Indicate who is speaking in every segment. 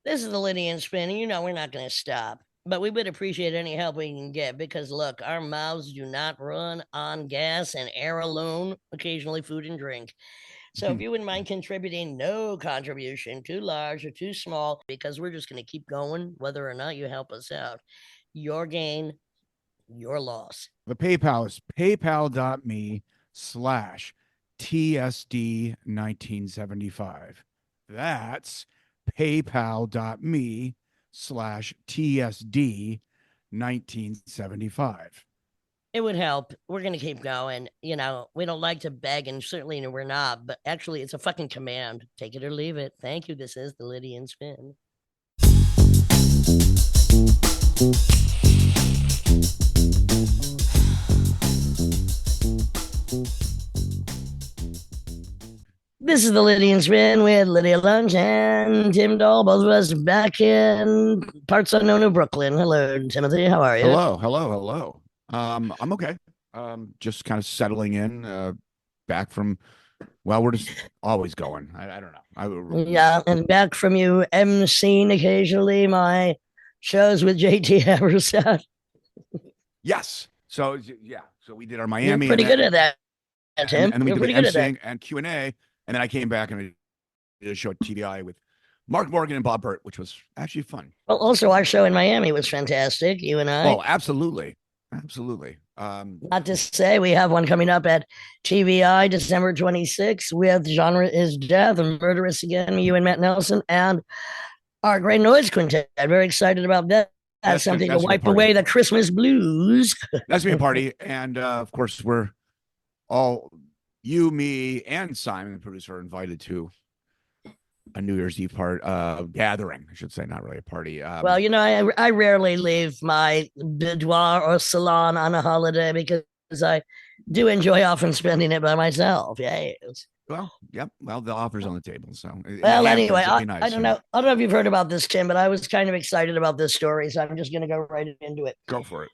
Speaker 1: This is the Lydian spin, and we're not going to stop. But we would appreciate any help we can get because, look, our mouths do not run on gas and air alone, occasionally food and drink. So if you wouldn't mind contributing, no contribution, too large or too small, because we're just going to keep going, whether or not you help us out. Your gain, your loss.
Speaker 2: The PayPal is paypal.me/TSD1975. That's paypal.me/TSD1975.
Speaker 1: It would help. We're going to keep going. We don't like to beg, and certainly we're not, but actually, it's a fucking command. Take it or leave it. Thank you. This is the Lydian Spin. This is the Lydian Spin with Lydia Lunch and Tim Dahl, both of us back in parts unknown of Brooklyn. Hello, Timothy. How are you?
Speaker 2: Hello. I'm okay. Just kind of settling in, back from, well, we're just always going. I don't know.
Speaker 1: Yeah, and back from you emceeing occasionally my shows with JT Haversack.
Speaker 2: Yes. So we did our Miami.
Speaker 1: You're pretty good at that, Tim.
Speaker 2: And we
Speaker 1: You're
Speaker 2: did
Speaker 1: pretty
Speaker 2: the
Speaker 1: good at that.
Speaker 2: emceeing and Q&A, and then I came back and I did a show at TVI with Mark Morgan and Bob Burt, which was actually fun.
Speaker 1: Well, also our show in Miami was fantastic, you and I.
Speaker 2: Oh, absolutely.
Speaker 1: Not to say we have one coming up at TVI December 26th with Genre is Death and Murderous Again, you and Matt Nelson, and our Great Noise Quintet. Very excited about that. That's something to wipe away the Christmas blues.
Speaker 2: That's me a party. And of course, we're all, you, me, and Simon, the producer, are invited to a New Year's Eve gathering, I should say, not really a party.
Speaker 1: Well, I rarely leave my boudoir or salon on a holiday because I do enjoy often spending it by myself. Yes.
Speaker 2: Well, yep. Well, the offer's on the table. So,
Speaker 1: well, anyway, nice, I don't know. I don't know if you've heard about this, Tim, but I was kind of excited about this story, so I'm just going to go right into it.
Speaker 2: Go for it.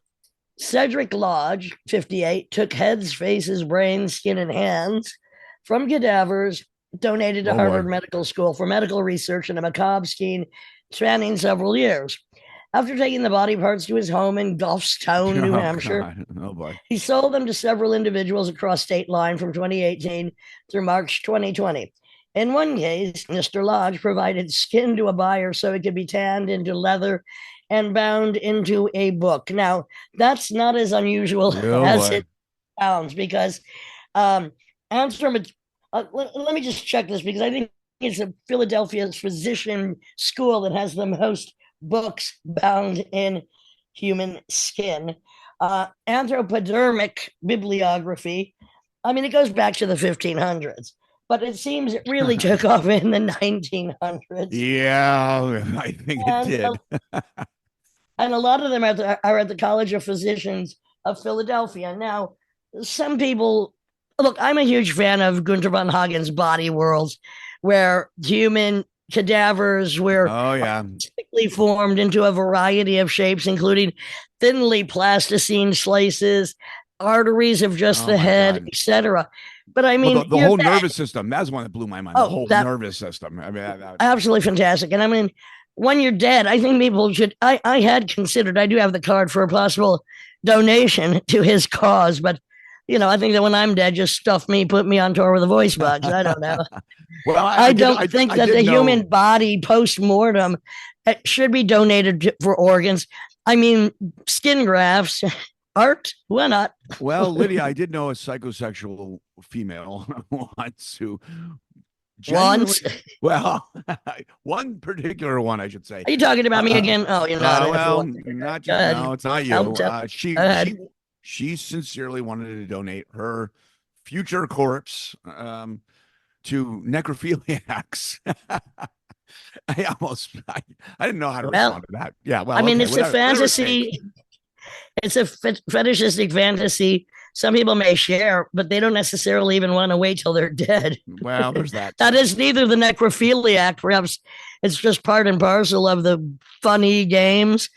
Speaker 1: Cedric Lodge, 58, took heads, faces, brains, skin, and hands from cadavers donated to Harvard Medical School for medical research in a macabre scheme spanning several years. After taking the body parts to his home in Gulfstown, New Hampshire, he sold them to several individuals across state line from 2018 through March 2020. In one case, Mr. Lodge provided skin to a buyer so it could be tanned into leather and bound into a book. Now, that's not as unusual as it sounds because let me just check this because I think it's a Philadelphia's physician school that has the most books bound in human skin. Anthropodermic bibliography. I mean, it goes back to the 1500s, but it seems it really took off in the 1900s.
Speaker 2: Yeah, I think it did.
Speaker 1: And a lot of them are at the College of Physicians of Philadelphia. Now, some people... Look, I'm a huge fan of Gunther von Hagen's Body Worlds, where human cadavers were typically formed into a variety of shapes, including thinly plasticine slices, arteries of just the head, etc. But I mean,
Speaker 2: the whole nervous system, that's one that blew my mind. The whole nervous system. I mean,
Speaker 1: absolutely fantastic. And I mean, when you're dead, I think people should, I had considered, I do have the card for a possible donation to his cause, but I think that when I'm dead, just stuff me, put me on tour with a voice box. I don't know.
Speaker 2: Well,
Speaker 1: I don't think that the human body post-mortem should be donated for organs. I mean, skin grafts, art, why not?
Speaker 2: Well, Lydia, I did know a psychosexual female once who... Well, one particular one, I should say.
Speaker 1: Are you talking about me again? Oh, you're not.
Speaker 2: No, it's not you. She sincerely wanted to donate her future corpse to necrophiliacs. I didn't know how to respond to that. Yeah, well,
Speaker 1: I mean, it's a fantasy. It's a fetishistic fantasy. Some people may share, but they don't necessarily even want to wait till they're dead.
Speaker 2: Well, there's that.
Speaker 1: That is neither the necrophiliac. Perhaps it's just part and parcel of the funny games.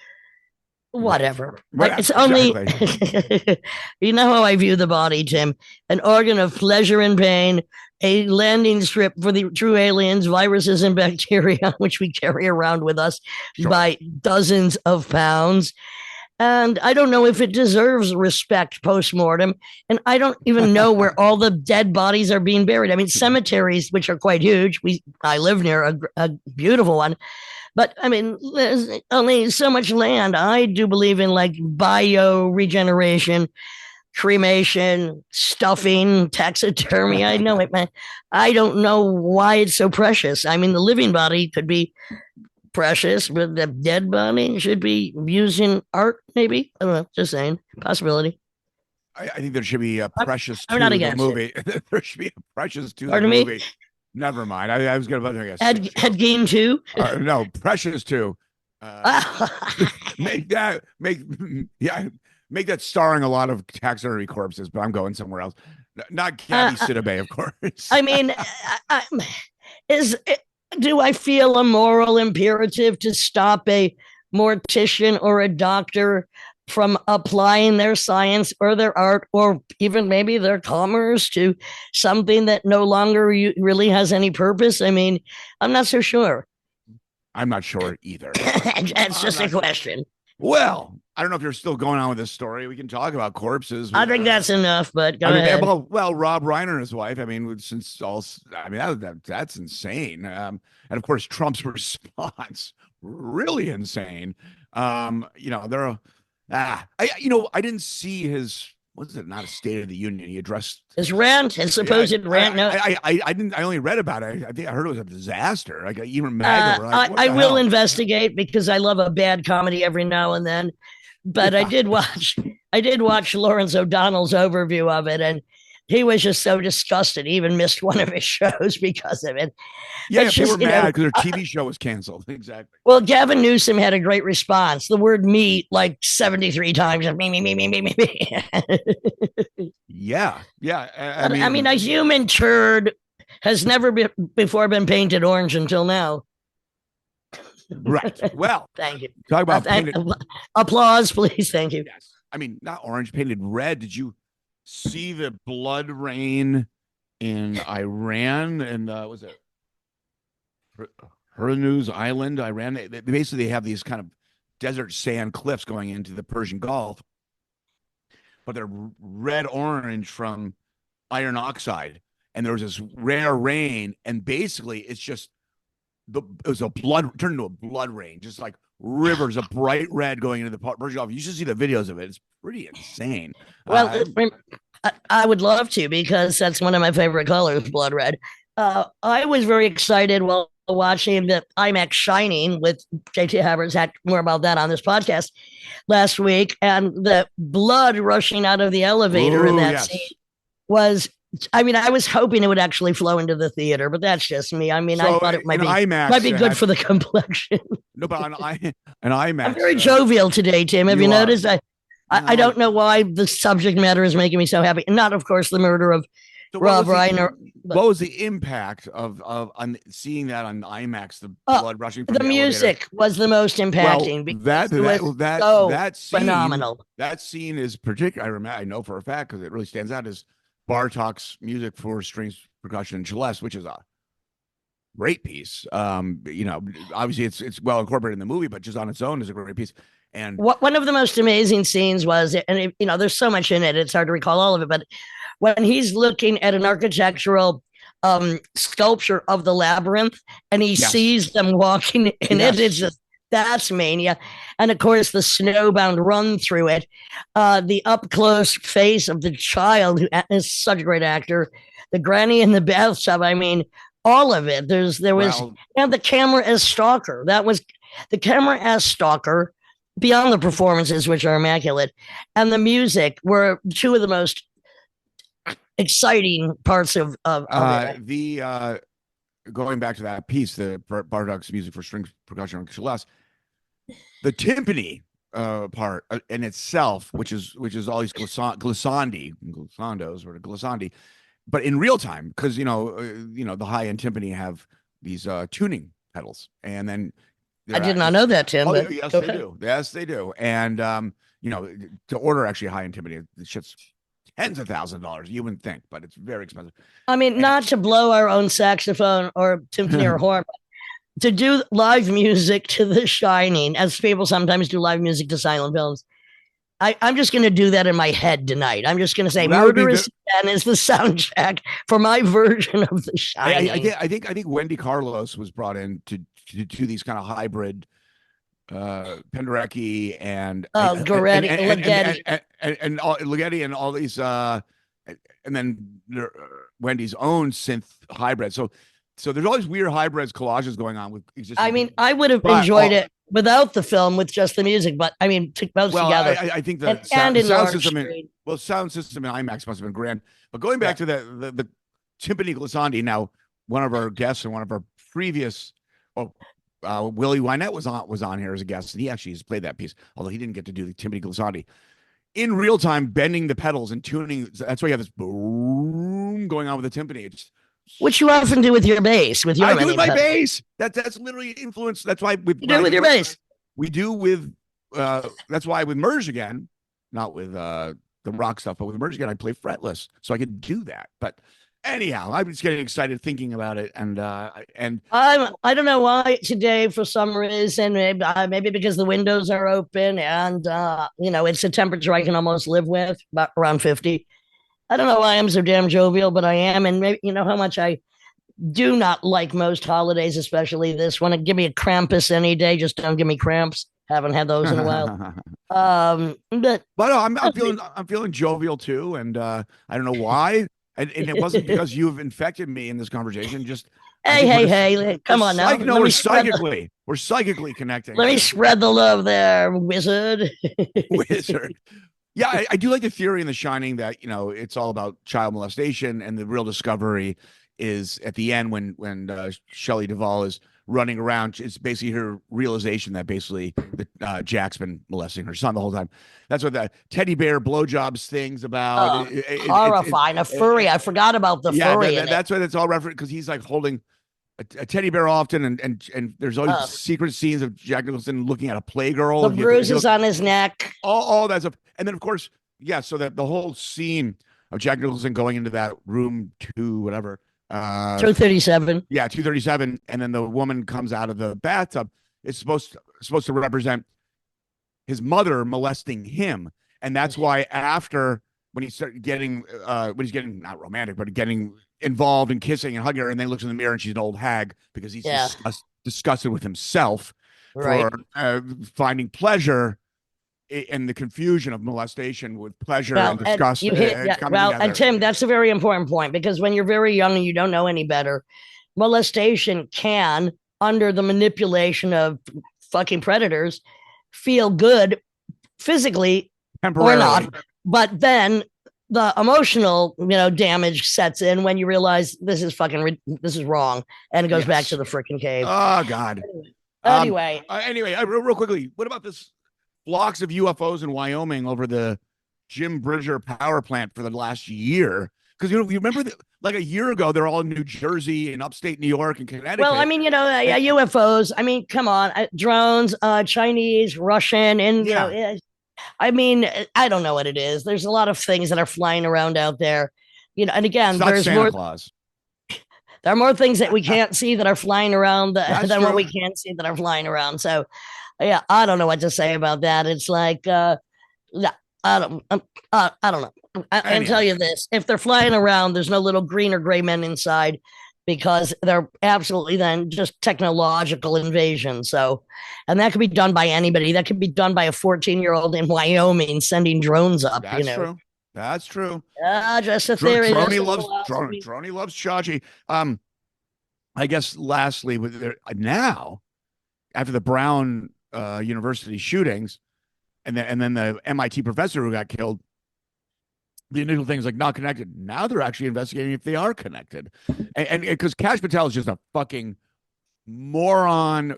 Speaker 1: whatever.
Speaker 2: Right.
Speaker 1: It's only,
Speaker 2: Exactly.
Speaker 1: you know how I view the body, Tim, an organ of pleasure and pain, a landing strip for the true aliens, viruses, and bacteria, which we carry around with us
Speaker 2: Sure.
Speaker 1: by dozens of pounds. And I don't know if it deserves respect post-mortem. And I don't even know where all the dead bodies are being buried. I mean, cemeteries, which are quite huge. I live near a beautiful one. But I mean, there's only so much land. I do believe in like bio regeneration, cremation, stuffing, taxidermy. I know it, man. I don't know why it's so precious. I mean, the living body could be precious, but the dead body should be used in art, maybe. I don't know. Just saying. Possibility.
Speaker 2: I think there should be a precious
Speaker 1: I'm
Speaker 2: to
Speaker 1: not
Speaker 2: the
Speaker 1: against
Speaker 2: movie. There should be a precious to
Speaker 1: Pardon
Speaker 2: the
Speaker 1: me?
Speaker 2: movie. Never mind. I was going to
Speaker 1: Ed Gein too?
Speaker 2: no, precious to make that starring a lot of taxidermy corpses, but I'm going somewhere else. Not Gabby Sidibe, of course.
Speaker 1: I mean, do I feel a moral imperative to stop a mortician or a doctor from applying their science or their art or even maybe their commerce to something that no longer really has any purpose? I mean, I'm not so sure.
Speaker 2: I'm not sure either.
Speaker 1: That's just a question.
Speaker 2: Well, I don't know if you're still going on with this story. We can talk about corpses.
Speaker 1: I think that's enough, but go ahead.
Speaker 2: Well, Rob Reiner and his wife. I mean, that's insane. And of course, Trump's response, really insane. I didn't see his. What is it? Not a State of the Union. He addressed
Speaker 1: his rant, his supposed rant. No,
Speaker 2: I didn't. I only read about it. I think I heard it was a disaster. Like even MAGA.
Speaker 1: I will investigate because I love a bad comedy every now and then. But yeah. I did watch Lawrence O'Donnell's overview of it, and he was just so disgusted. He even missed one of his shows because of it.
Speaker 2: Yeah, they were mad because their TV show was canceled. Exactly.
Speaker 1: Well, Gavin Newsom had a great response. The word "me" like 73 times. Me.
Speaker 2: Yeah.
Speaker 1: I mean, a human turd has never before been painted orange until now.
Speaker 2: Right. Well,
Speaker 1: thank you.
Speaker 2: Talk about
Speaker 1: applause, please. Thank you.
Speaker 2: Yes. I mean, not orange, painted red. Did you see the blood rain in Iran? And was it Hormuz Island, Iran? They basically have these kind of desert sand cliffs going into the Persian Gulf, but they're red orange from iron oxide. And there was this rare rain, and basically it's just it was turned into a blood rain, just like rivers of bright red going into the Persian Gulf. You should see the videos of it. It's pretty insane.
Speaker 1: Well, I would love to, because that's one of my favorite colors, blood red. I was very excited while watching the IMAX Shining with JT Havertz. Had more about that on this podcast last week, and the blood rushing out of the elevator in that scene was. I mean, I was hoping it would actually flow into the theater, but that's just me. I mean, I thought it might be good for the complexion.
Speaker 2: No, but on IMAX,
Speaker 1: I'm very jovial today, Tim. Have you noticed? I don't know why the subject matter is making me so happy. And not, of course, the murder of Rob Reiner.
Speaker 2: What was the impact of on seeing that on IMAX? The blood rushing from
Speaker 1: the music was the most impacting.
Speaker 2: Well, that scene,
Speaker 1: phenomenal.
Speaker 2: That scene is particular. I know for a fact because it really stands out as Bartok's music for strings, percussion, and celeste, which is a great piece. Obviously it's well incorporated in the movie, but just on its own is a great piece. And
Speaker 1: one of the most amazing scenes was, and there's so much in it, it's hard to recall all of it, but when he's looking at an architectural sculpture of the labyrinth and he sees them walking in it, it's just, that's mania. And of course, the snowbound run through it, the up close face of the child, who is such a great actor, the granny in the bathtub. I mean, all of it. And the camera as stalker. That was the camera as stalker, beyond the performances, which are immaculate, and the music were two of the most exciting parts of it.
Speaker 2: Going back to that piece, the Bartok's music for strings, percussion, and celeste, the timpani part in itself, which is all these glissandos, or glissandi, but in real time, because the high end timpani have these tuning pedals, and then
Speaker 1: I did not know that, Tim.
Speaker 2: Oh,
Speaker 1: but
Speaker 2: yes, they do. Yes, they do. And to order actually high intimidating, the shit's tens of thousands of dollars. You wouldn't think, but it's very expensive.
Speaker 1: I mean, not to blow our own saxophone or symphony or horn, but to do live music to The Shining, as people sometimes do live music to silent films. I'm just going to do that in my head tonight. I'm just going to say "Murderous Den" is the soundtrack for my version of The Shining.
Speaker 2: I think Wendy Carlos was brought in to do these kind of hybrid Penderecki and
Speaker 1: Goretti,
Speaker 2: and Ligeti and all these and then Wendy's own synth hybrid. So there's all these weird hybrids collages going on with existing.
Speaker 1: I mean, I would have enjoyed it without the film with just the music, but I mean, both together.
Speaker 2: I think the sound system in IMAX must have been grand. But going back to the timpani glissandi, now one of our guests and one of our previous, Willie Wynette was on here as a guest, and he actually has played that piece, although he didn't get to do the timpani glissandi in real time, bending the pedals and tuning. That's why you have this boom going on with the timpani.
Speaker 1: Which you often do with your bass. With your
Speaker 2: I do with my bass. That's literally influence. That's why we
Speaker 1: do with your bass.
Speaker 2: We do with. That's why with Merge Again, not with the rock stuff, but with Merge Again, I play fretless, so I could do that. But anyhow, I'm just getting excited thinking about it, and
Speaker 1: I don't know why today, for some reason, maybe because the windows are open and it's a temperature I can almost live with, about around 50. I don't know why I'm so damn jovial, but I am. And maybe you know how much I do not like most holidays, especially this one. Give me a Krampus any day. Just don't give me cramps. Haven't had those in a while. But
Speaker 2: I'm feeling jovial too, and I don't know why. And it wasn't because you've infected me in this conversation. Just
Speaker 1: hey, come on now.
Speaker 2: No, we're psychically connecting.
Speaker 1: Let me spread the love there, wizard.
Speaker 2: Wizard. Yeah, I do like the theory in The Shining that, it's all about child molestation, and the real discovery is at the end when Shelley Duvall is running around. It's basically her realization that basically Jack's been molesting her son the whole time. That's what the teddy bear blowjobs thing's about.
Speaker 1: Horrifying. A furry. I forgot about the furry.
Speaker 2: That's what it's all referenced, because he's like holding a teddy bear often, and there's all these secret scenes of Jack Nicholson looking at a playgirl.
Speaker 1: The bruises on his neck.
Speaker 2: All that stuff. And then, of course, so that the whole scene of Jack Nicholson going into that room 2, whatever.
Speaker 1: 237.
Speaker 2: Yeah, 237. And then the woman comes out of the bathtub. It's supposed to represent his mother molesting him. And that's why after, when he started getting, when he's getting, not romantic, but getting involved and kissing and hugging her, and then looks in the mirror and she's an old hag because he's disgusted with himself for finding pleasure in the confusion of molestation with pleasure and disgust.
Speaker 1: And Tim, that's a very important point, because when you're very young and you don't know any better, molestation can, under the manipulation of fucking predators, feel good physically or not. But then the emotional, damage sets in when you realize this is wrong, and it goes back to the freaking cave.
Speaker 2: Oh God.
Speaker 1: Anyway,
Speaker 2: real quickly, what about this flocks of UFOs in Wyoming over the Jim Bridger power plant for the last year? Because you remember like a year ago, they're all in New Jersey and upstate New York and Connecticut.
Speaker 1: Well, I mean, UFOs. I mean, come on, drones, Chinese, Russian, and I mean, I don't know what it is. There's a lot of things that are flying around out there, and again, there's
Speaker 2: Santa Claus.
Speaker 1: There are more things that we can't see that are flying around than what we can see that are flying around. So, yeah, I don't know what to say about that. It's like, I don't know. I can tell you this: if they're flying around, there's no little green or gray men inside, because they're absolutely then just technological invasion. So, and that could be done by anybody. That could be done by a 14-year-old in Wyoming sending drones up.
Speaker 2: That's true. That's true.
Speaker 1: Just a theory.
Speaker 2: Droney loves Chachi. I guess lastly, now after the Brown University shootings, and then the MIT professor who got killed, the initial thing is like not connected. Now they're actually investigating if they are connected, and because Kash Patel is just a fucking moron.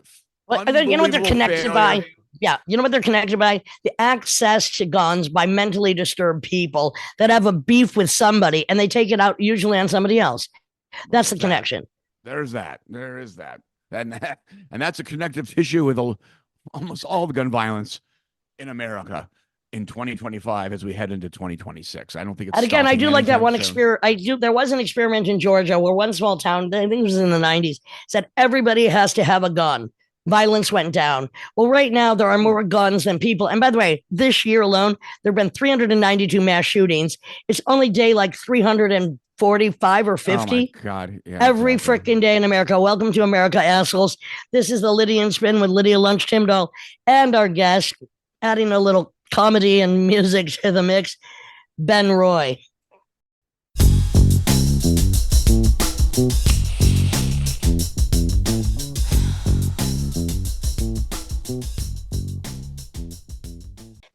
Speaker 1: Well, you know what they're connected by? Yeah, you know what they're connected by? The access to guns by mentally disturbed people that have a beef with somebody, and they take it out usually on somebody else. That's the connection.
Speaker 2: There is that. and and that's a connective tissue with almost all the gun violence in America in 2025 as we head into 2026. I don't think it's
Speaker 1: And again, I
Speaker 2: stopping
Speaker 1: do like that
Speaker 2: anytime
Speaker 1: one
Speaker 2: soon.
Speaker 1: experiment. I do. There was an experiment in Georgia where one small town, I think it was in the 90s, said everybody has to have a gun. Violence went down. Well, right now there are more guns than people. And by the way, this year alone, there have been 392 mass shootings. It's only day like 345 or
Speaker 2: Oh my
Speaker 1: 50
Speaker 2: God. Yeah,
Speaker 1: every
Speaker 2: exactly.
Speaker 1: freaking day in America. Welcome to America, assholes. This is the Lydia and Spin with Lydia Lunch Timdahl and our guest, adding a little comedy and music to the mix, Ben Roy.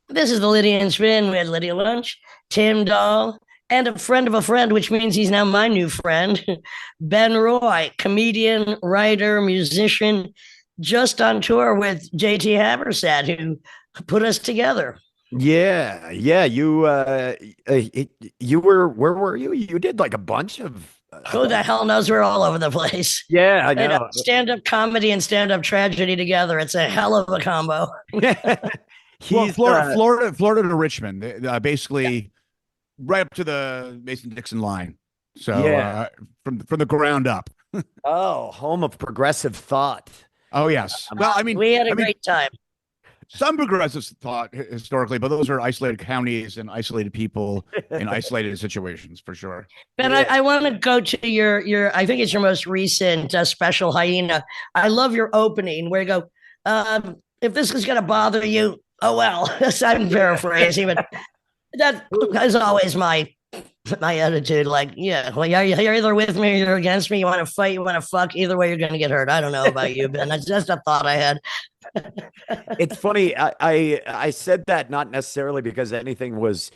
Speaker 1: This is the Lydia and Spin with Lydia Lunch, Tim Dahl, and a friend of a friend, which means he's now my new friend, Ben Roy, comedian, writer, musician, just on tour with JT Habersatt, who put us together.
Speaker 3: Yeah, yeah. You were where were you? You did like a bunch of.
Speaker 1: Who the hell knows? We're all over the place.
Speaker 3: Yeah, I
Speaker 1: You know,
Speaker 3: know.
Speaker 1: stand-up comedy and stand-up tragedy together. It's a hell of a combo.
Speaker 2: Well,
Speaker 3: He's
Speaker 2: Florida to Richmond, basically right up to the Mason-Dixon line. So
Speaker 3: Yeah.
Speaker 2: From the ground up.
Speaker 3: home of progressive thought.
Speaker 2: Oh yes. Well,
Speaker 1: We had a great time.
Speaker 2: some progressives thought historically, but those are isolated counties and isolated people in isolated situations for sure.
Speaker 1: Ben,
Speaker 3: Yeah.
Speaker 1: I want to go to your I think it's your most recent special hyena. I love your opening where you go, if this is going to bother you, oh well. I'm paraphrasing, but that is always my attitude. Like, yeah, well, you're either with me or you're against me. You want to fight, you want to fuck. Either way, you're going to get hurt. I don't know about you, Ben. That's just a thought I had.
Speaker 3: It's funny. I said that not necessarily because anything was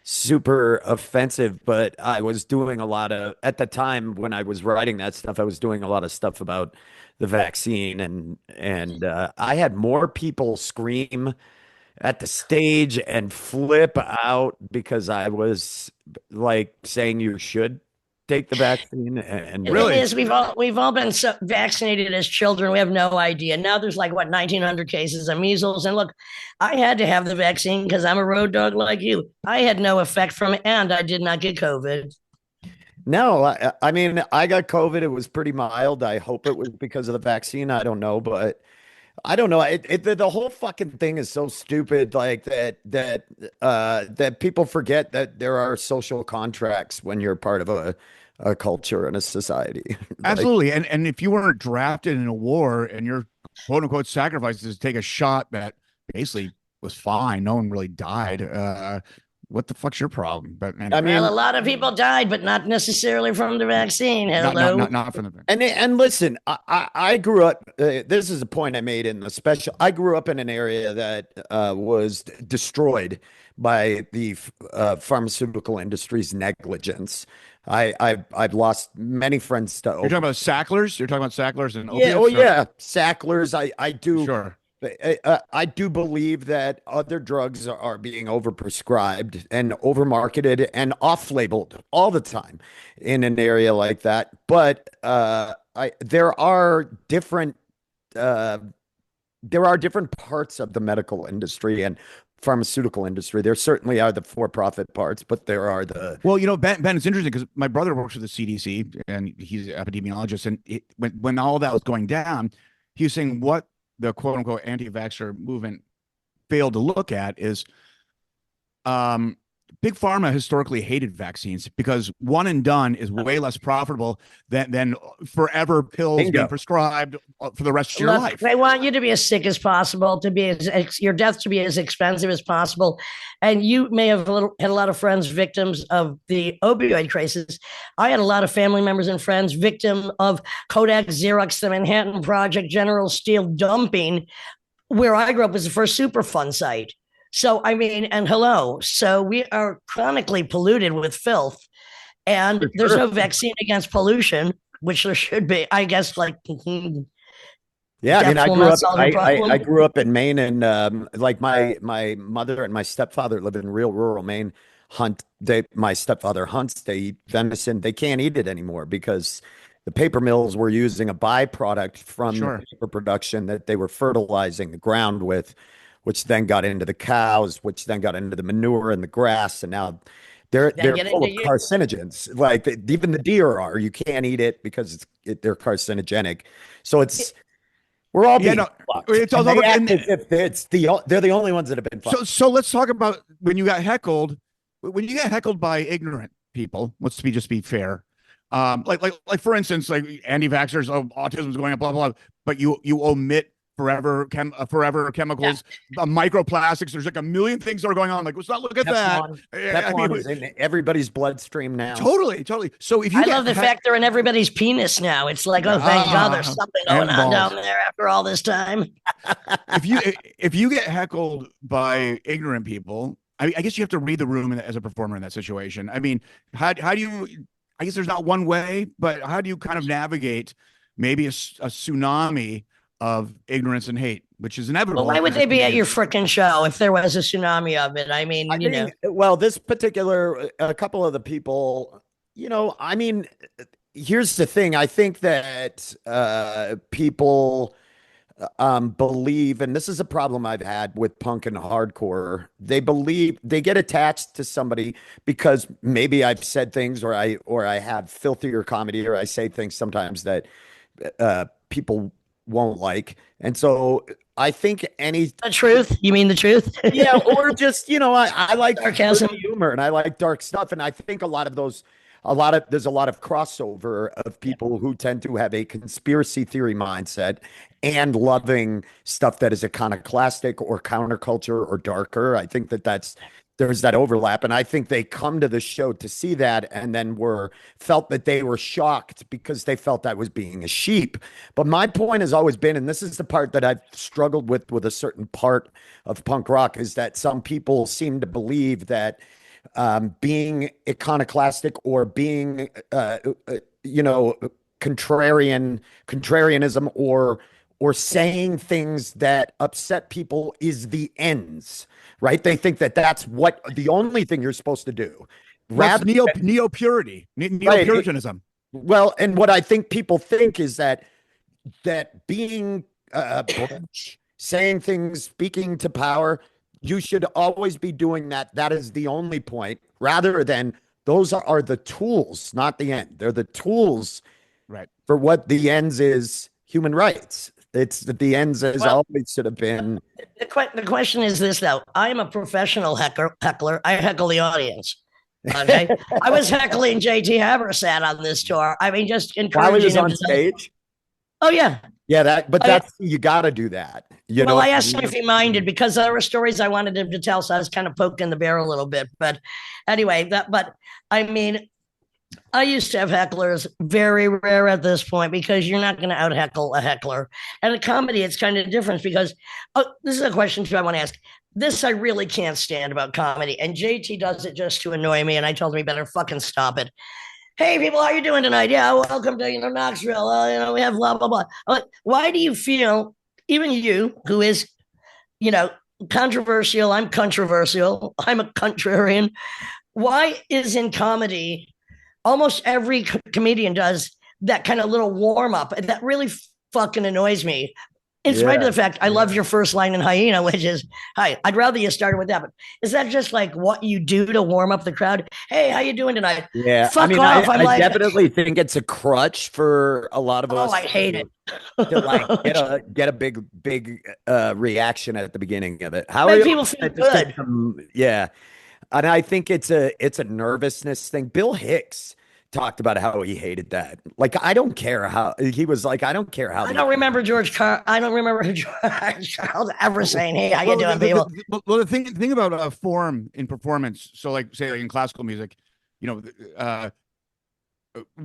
Speaker 3: super offensive, but I was doing a lot of at the time when I was writing that stuff, I was doing a lot of stuff about the vaccine and I had more people scream at the stage and flip out because I was like saying you should take the vaccine and
Speaker 1: The thing is, we've all been vaccinated as children. We have no idea. Now there's like what 1,900 cases of measles. And look, I had to have the vaccine because I'm a road dog like you. I had no effect from it, and I did not get COVID.
Speaker 3: no, I mean I got COVID. It was pretty mild. I hope it was because of the vaccine. I don't know, but I don't know. The whole fucking thing is so stupid, like that people forget that there are social contracts when you're part of a culture and a society. Like,
Speaker 2: Absolutely. And if you weren't drafted in a war and your quote unquote sacrifices to take a shot that basically was fine, no one really died. What the fuck's your problem? But anyway,
Speaker 3: I mean,
Speaker 1: Well, a lot of people died, but not necessarily from the vaccine.
Speaker 2: not
Speaker 1: Hello.
Speaker 2: not from the
Speaker 3: and listen, I grew up. This is a point I made in the special. I grew up in an area that was destroyed by the pharmaceutical industry's negligence. I've lost many friends to.
Speaker 2: You're talking about Sacklers? You're talking about Sacklers and
Speaker 3: Yeah,
Speaker 2: opiates?
Speaker 3: yeah, Sacklers. I do.
Speaker 2: Sure.
Speaker 3: I do believe that other drugs are being overprescribed and overmarketed and off-labeled all the time in an area like that. But there are uh, different parts of the medical industry and pharmaceutical industry. There certainly are the for-profit parts, but there are the
Speaker 2: Well, Ben, it's interesting because my brother works for the CDC and he's an epidemiologist. And when all that was going down, he was saying what the quote unquote anti-vaxxer movement failed to look at is big pharma historically hated vaccines because one and done is way less profitable than forever pills
Speaker 3: Bingo.
Speaker 2: being prescribed for the rest of your
Speaker 1: Look,
Speaker 2: life.
Speaker 1: they want you to be as sick as possible, to be your death to be as expensive as possible. And you may have had a lot of friends victims of the opioid crisis. I had a lot of family members and friends victim of Kodak, Xerox, the Manhattan Project, General Steel dumping. Where I grew up was the first Superfund site. So, I mean, and hello. So we are chronically polluted with filth. And there's no vaccine against pollution, which there should be. I guess, like,
Speaker 3: yeah. I mean,
Speaker 1: death will not solve the
Speaker 3: I
Speaker 1: problem.
Speaker 3: grew up in Maine, and like my mother and my stepfather live in real rural Maine. My stepfather hunts. They eat venison. They can't eat it anymore because the paper mills were using a byproduct from
Speaker 2: Sure.
Speaker 3: the paper production that they were fertilizing the ground with, which then got into the cows, which then got into the manure and the grass, and now they're full of carcinogens. Like even the deer are. You can't eat it because they're carcinogenic. So we're all being fucked. It's all over. And they're the only ones that have been fucked.
Speaker 2: So let's talk about when you got heckled. When you get heckled by ignorant people, let's just be fair. Like for instance, like anti-vaxxers, autism is going up, blah blah, but you omit forever chemicals, microplastics. There's like a million things that are going on. Like, let's not look at that.
Speaker 3: Teflon is in everybody's bloodstream now.
Speaker 2: Totally. So if you,
Speaker 1: I love the fact they're in everybody's penis now. It's like, oh, thank God, there's something going on down there after all this time.
Speaker 2: if you get heckled by ignorant people, I guess you have to read the room as a performer in that situation. I mean, how do you? I guess there's not one way, but how do you kind of navigate maybe a tsunami of ignorance and hate, which is inevitable?
Speaker 1: Well, why would they be at your freaking show if there was a tsunami of it? I mean, you know.
Speaker 3: Well, this particular, a couple of the people, you know, I mean, here's the thing. I think that people believe, and this is a problem I've had with punk and hardcore. They believe they get attached to somebody because maybe I've said things, or I have filthier comedy, or I say things sometimes that people won't like. And so I think the
Speaker 1: truth. You mean the truth?
Speaker 3: Yeah, or just, you know, I like sarcasm, humor, and I like dark stuff, and I think there's a lot of crossover of people who tend to have a conspiracy theory mindset and loving stuff that is iconoclastic or counterculture or darker. I think there's that overlap, and I think they come to the show to see that, and then felt that they were shocked because they felt I was being a sheep. But my point has always been, and this is the part that I've struggled with a certain part of punk rock, is that some people seem to believe that being iconoclastic or being, contrarianism or saying things that upset people is the ends, right? They think that that's the only thing you're supposed to do.
Speaker 2: Neo-purity, neo-puritanism.
Speaker 3: Right. Well, and what I think people think is that being saying things, speaking to power, you should always be doing that. That is the only point, rather than those are the tools, not the end. They're the tools,
Speaker 2: right,
Speaker 3: for what the ends is human rights. It's the ends as always should have been.
Speaker 1: The question is this, though. I'm a professional heckler. I heckle the audience. Okay. I was heckling JT Habersat on this tour. I mean, just encouraging
Speaker 3: while he was on stage.
Speaker 1: Oh yeah.
Speaker 3: Yeah, you got to do that.
Speaker 1: I asked him if he minded, because there were stories I wanted him to tell, so I was kind of poking the bear a little bit. But anyway, but I mean, I used to have hecklers, very rare at this point, because you're not going to out heckle a heckler. And in comedy, it's kind of different because this is a question I want to ask. This I really can't stand about comedy, and JT does it just to annoy me. And I told him he better fucking stop it. Hey, people, how you doing tonight? Yeah, welcome to Knoxville. We have blah blah blah. Like, why do you feel, even you, who is, controversial? I'm controversial. I'm a contrarian. Why is in comedy? Almost every comedian does that kind of little warm up. And that really fucking annoys me. In spite of the fact I love your first line in Hyena, which is, hi, I'd rather you started with that. But is that just like what you do to warm up the crowd? Hey, how you doing tonight?
Speaker 3: Yeah.
Speaker 1: Fuck off.
Speaker 3: I definitely think it's a crutch for a lot of us.
Speaker 1: Oh, I hate it.
Speaker 3: To get a big reaction at the beginning of it. How
Speaker 1: make people feel good.
Speaker 3: Yeah. And I think it's a nervousness thing. Bill Hicks talked about how he hated that. Like, I don't care how he was like, I don't care how.
Speaker 1: I don't remember George Charles ever saying, "Hey, how you doing, people?"
Speaker 2: Well, the thing about form in performance. So, like, say, like in classical music,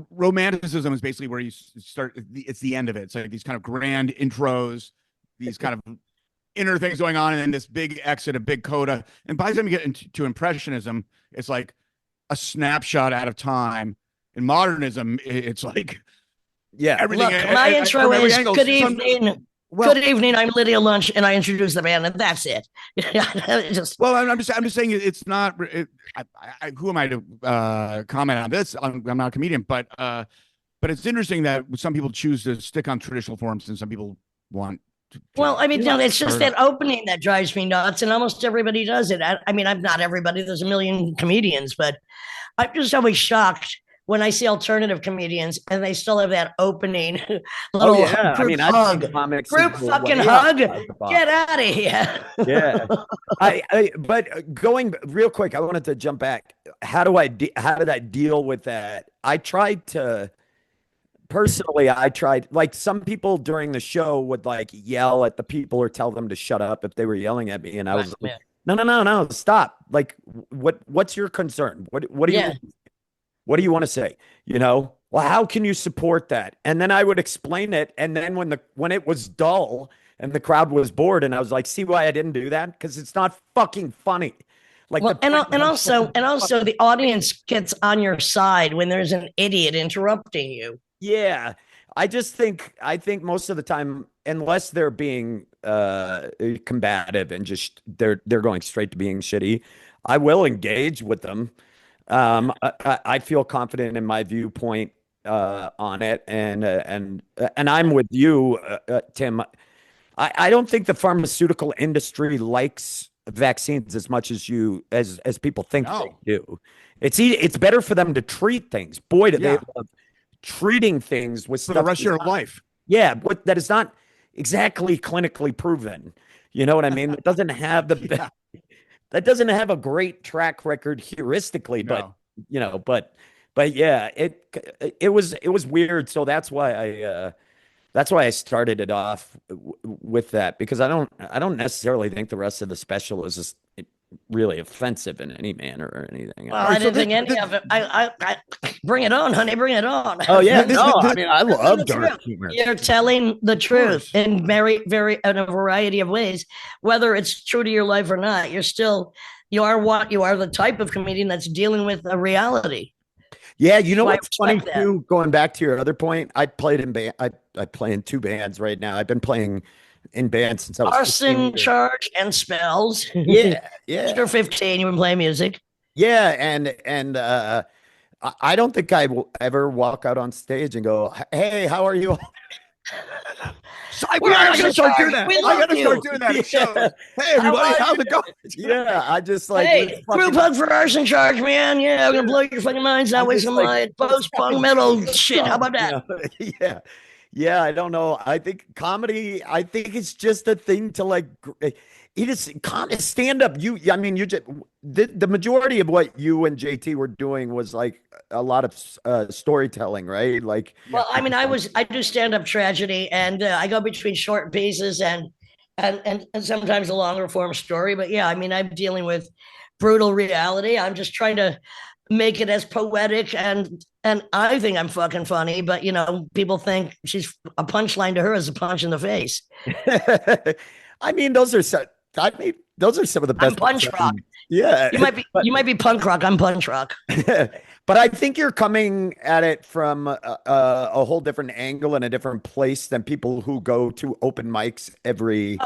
Speaker 2: romanticism is basically where you start. It's the end of it. It's like these kind of grand intros, these kind of inner things going on, and then this big exit, a big coda. And by the time you get into impressionism, it's like a snapshot out of time. In modernism, it's like, everything.
Speaker 1: Look, my intro is good evening. Good evening. I'm Lydia Lunch, and I introduce the band, and that's it.
Speaker 2: I'm just saying it's not. Who am I to comment on this? I'm not a comedian, but But it's interesting that some people choose to stick on traditional forms and some people want to
Speaker 1: Well, I mean, no, it's just
Speaker 2: start
Speaker 1: that opening that drives me nuts, and almost everybody does it. I mean, I'm not everybody. There's a million comedians, but I'm just always shocked when I see alternative comedians and they still have that opening little
Speaker 3: yeah. I
Speaker 1: group
Speaker 3: mean,
Speaker 1: hug, group fucking hug. Get out of here.
Speaker 3: Yeah. But going real quick, I wanted to jump back. How did I deal with that? Personally, I tried, like, some people during the show would like yell at the people or tell them to shut up if they were yelling at me. And I was like, no, stop. Like, what's your concern? What do you want to say? Well, how can you support that? And then I would explain it. And then when it was dull and the crowd was bored, and I was like, see why I didn't do that? Because it's not fucking funny. Like,
Speaker 1: well, and also the audience gets on your side when there's an idiot interrupting you.
Speaker 3: Yeah. I think most of the time, unless they're being combative and just they're going straight to being shitty, I will engage with them. I feel confident in my viewpoint on it, and I'm with you, Tim. I don't think the pharmaceutical industry likes vaccines as much as as people think they do. It's better for them to treat things. Boy, do they love treating things with
Speaker 2: for the rest of your life.
Speaker 3: Yeah, but that is not exactly clinically proven. You know what I mean? It doesn't have that doesn't have a great track record heuristically, but yeah, it was weird. So that's why I started it off with that, because I don't necessarily think the rest of the special is just really offensive in any manner or anything.
Speaker 1: Well, I didn't think any of it. I bring it on, honey, bring it on.
Speaker 3: Oh yeah, I mean, I love dark humor.
Speaker 1: You're telling the truth in very, very in a variety of ways, whether it's true to your life or not. You are the type of comedian that's dealing with a reality.
Speaker 3: Yeah, you know what's funny too? Going back to your other point, I played in band. I play in 2 bands right now. I've been playing in bands since I was
Speaker 1: Arson, Charge, and Spells.
Speaker 3: Yeah.
Speaker 1: After 15, you've been playing music.
Speaker 3: Yeah, and I don't think I will ever walk out on stage and go, "Hey, how are you?"
Speaker 2: I gotta start doing that. I gotta start doing that. Yeah. Hey, everybody, how's it going?
Speaker 3: Yeah, I just like,
Speaker 1: hey, group hug for Arson Charge, man. Yeah, I'm gonna blow your fucking minds out with some post-punk metal shit. How about that?
Speaker 3: Yeah, I don't know. I think comedy, it's just a thing to like, it is stand up. The majority of what you and JT were doing was like a lot of storytelling, right? Like,
Speaker 1: well, I mean, I do stand up tragedy, and I go between short pieces and sometimes a longer form story. But yeah, I mean, I'm dealing with brutal reality. I'm just trying to make it as poetic, and I think I'm fucking funny, but people think she's a punchline to her as a punch in the face.
Speaker 3: I mean, those are some of the best.
Speaker 1: I'm punch rock.
Speaker 3: Yeah,
Speaker 1: you might be punk rock. I'm punch rock.
Speaker 3: But I think you're coming at it from a whole different angle and a different place than people who go to open mics every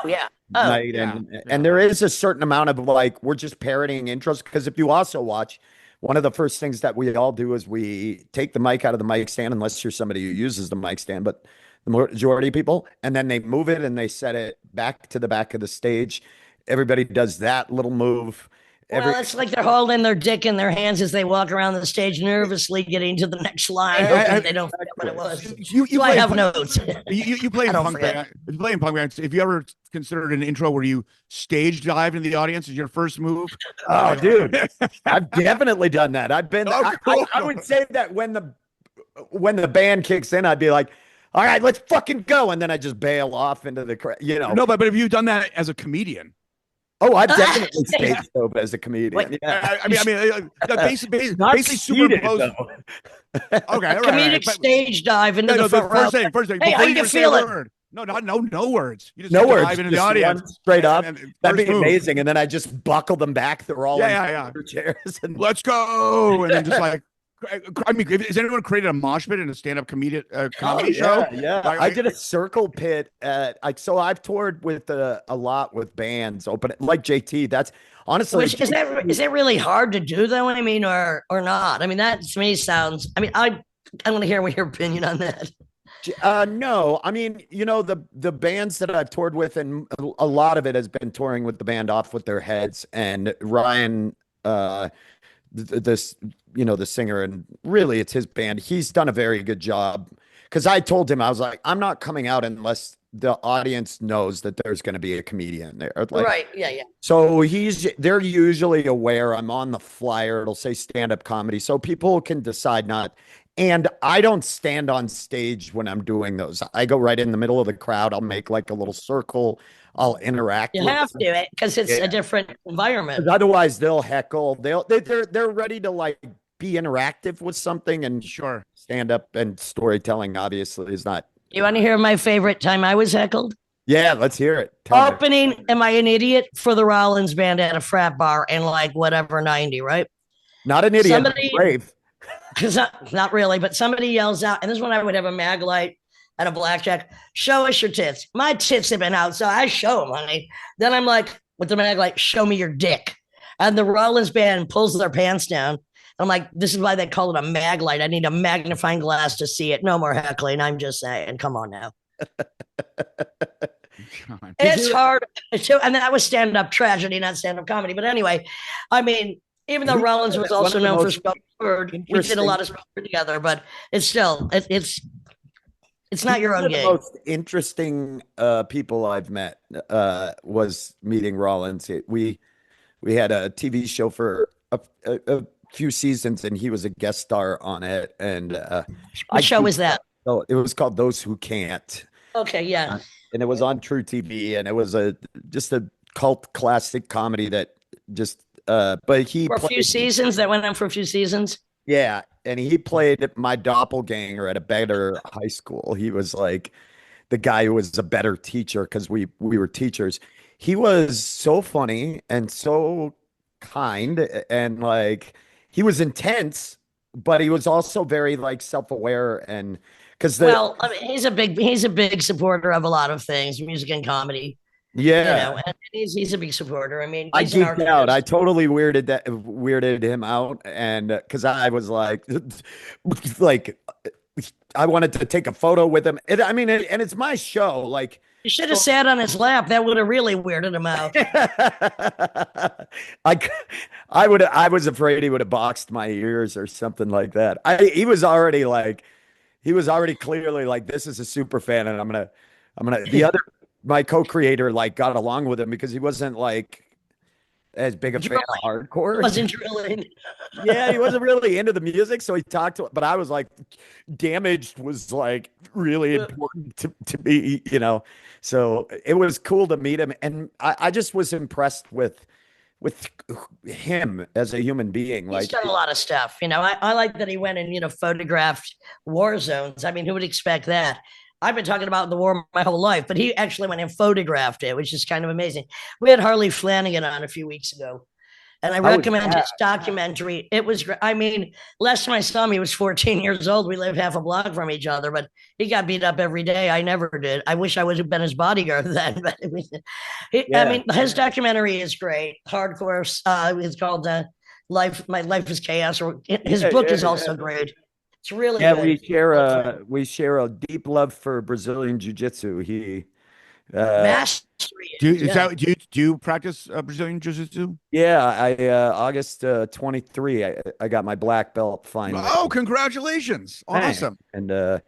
Speaker 3: night. And there is a certain amount of like, we're just parroting intros, because if you also watch, one of the first things that we all do is we take the mic out of the mic stand, unless you're somebody who uses the mic stand, but the majority of people, and then they move it and they set it back to the back of the stage. Everybody does that little move.
Speaker 1: Well, it's like they're holding their dick in their hands as they walk around the stage, nervously getting to the next line. They don't forget what it was. I have notes.
Speaker 2: You play in punk band. You play in punk bands. If you ever considered an intro where you stage dive into the audience as your first move?
Speaker 3: Oh, dude, I've definitely done that. I've been.
Speaker 2: Cool.
Speaker 3: I would say that when the band kicks in, I'd be like, "All right, let's fucking go," and then I just bail off into the crowd.
Speaker 2: No, but have you done that as a comedian?
Speaker 3: Oh, I've definitely staged dope as a comedian.
Speaker 2: Yeah. I mean, basically superimposed. Okay,
Speaker 1: comedic stage dive into the front row.
Speaker 2: First thing.
Speaker 1: Hey, how you feeling?
Speaker 2: No words. You just
Speaker 3: no words.
Speaker 2: Dive into the audience
Speaker 3: straight up. That'd be amazing. And then I just buckle them back. They're all in
Speaker 2: their
Speaker 3: chairs. And
Speaker 2: let's go. And then just like, I mean, has anyone created a mosh pit in a stand-up comedy show?
Speaker 3: Yeah, I did a circle pit so I've toured with a lot with bands open like JT. That's honestly,
Speaker 1: is that really hard to do though? I mean, or not? I mean, that to me sounds. I mean, I want to hear your opinion on that.
Speaker 3: No, I mean, the bands that I've toured with, and a lot of it has been touring with the band Off With Their Heads, and Ryan, this, the singer, and really it's his band. He's done a very good job, because I told him, I was like, I'm not coming out unless the audience knows that there's going to be a comedian there. Like,
Speaker 1: Right. Yeah. Yeah.
Speaker 3: so they're usually aware. I'm on the flyer. It'll say stand-up comedy. So people can decide not. And I don't stand on stage when I'm doing those. I go right in the middle of the crowd. I'll make like a little circle. I'll interact.
Speaker 1: You have to it because it's a different environment.
Speaker 3: Otherwise, they'll heckle. They're ready to like be interactive with something. And
Speaker 2: Sure.
Speaker 3: Stand up and storytelling obviously is not.
Speaker 1: You want to hear my favorite time I was heckled?
Speaker 3: Yeah, let's hear it. Tell me.
Speaker 1: Opening, am I an idiot, for the Rollins band at a frat bar in like whatever 90, right?
Speaker 3: Not an idiot.
Speaker 1: Somebody,
Speaker 3: brave.
Speaker 1: Not really, but somebody yells out, and this is when I would have a mag light and a blackjack. Show us your tits. My tits have been out, so I show them, honey. Then I'm like, with the mag light, show me your dick. And the Rollins band pulls their pants down. I'm like, this is why they call it a mag light. I need a magnifying glass to see it. No more heckling. I'm just saying, come on now. It's hard too, and that was stand-up tragedy, not stand-up comedy. But anyway, I mean, even though Rollins was also known for spoken word, we did a lot of spoken word together. But it's still, it's not your own game.
Speaker 3: The most interesting people I've met was meeting Rollins. We had a TV show for a few seasons, and he was a guest star on it. And
Speaker 1: what show was that?
Speaker 3: Oh, it was called Those Who Can't.
Speaker 1: Okay, yeah.
Speaker 3: And it was on truTV, and it was just a cult classic comedy that just but he
Speaker 1: for a few seasons that went on for a few seasons.
Speaker 3: Yeah, and he played my doppelganger at a better high school. He was like the guy who was a better teacher because we were teachers. He was so funny and so kind, and like he was intense, but he was also very like self-aware, and because
Speaker 1: I mean, he's a big supporter of a lot of things, music and comedy.
Speaker 3: Yeah,
Speaker 1: and he's a big supporter. I mean,
Speaker 3: I geeked out. I totally weirded him out, and because I was like, I wanted to take a photo with him. And it's my show. Like,
Speaker 1: you should have sat on his lap. That would have really weirded him out.
Speaker 3: I was afraid he would have boxed my ears or something like that. He was already clearly like, this is a super fan, and I'm gonna my co-creator like got along with him because he wasn't like as big a fan of hardcore.
Speaker 1: He wasn't drilling.
Speaker 3: Yeah, he wasn't really into the music, so he talked to. But I was like, Damaged was like really important to me, So it was cool to meet him, and I just was impressed with him as a human being.
Speaker 1: He's done a lot of stuff. I like that he went and photographed war zones. I mean, who would expect that? I've been talking about the war my whole life, but he actually went and photographed it, which is kind of amazing. We had Harley Flanagan on a few weeks ago, and I recommend his documentary. It was great. I mean, last time I saw him, he was 14 years old. We lived half a block from each other, but he got beat up every day. I never did. I wish I would have been his bodyguard then. But I mean, his documentary is great. Hardcore. It's called "Life. My Life is Chaos." Or his book is also great. It's really good.
Speaker 3: We share a deep love for Brazilian jiu-jitsu. He
Speaker 1: mastery.
Speaker 2: Do you practice Brazilian jiu-jitsu?
Speaker 3: Yeah, I August 23, I got my black belt finally.
Speaker 2: Oh, congratulations. Awesome.
Speaker 3: And
Speaker 1: what?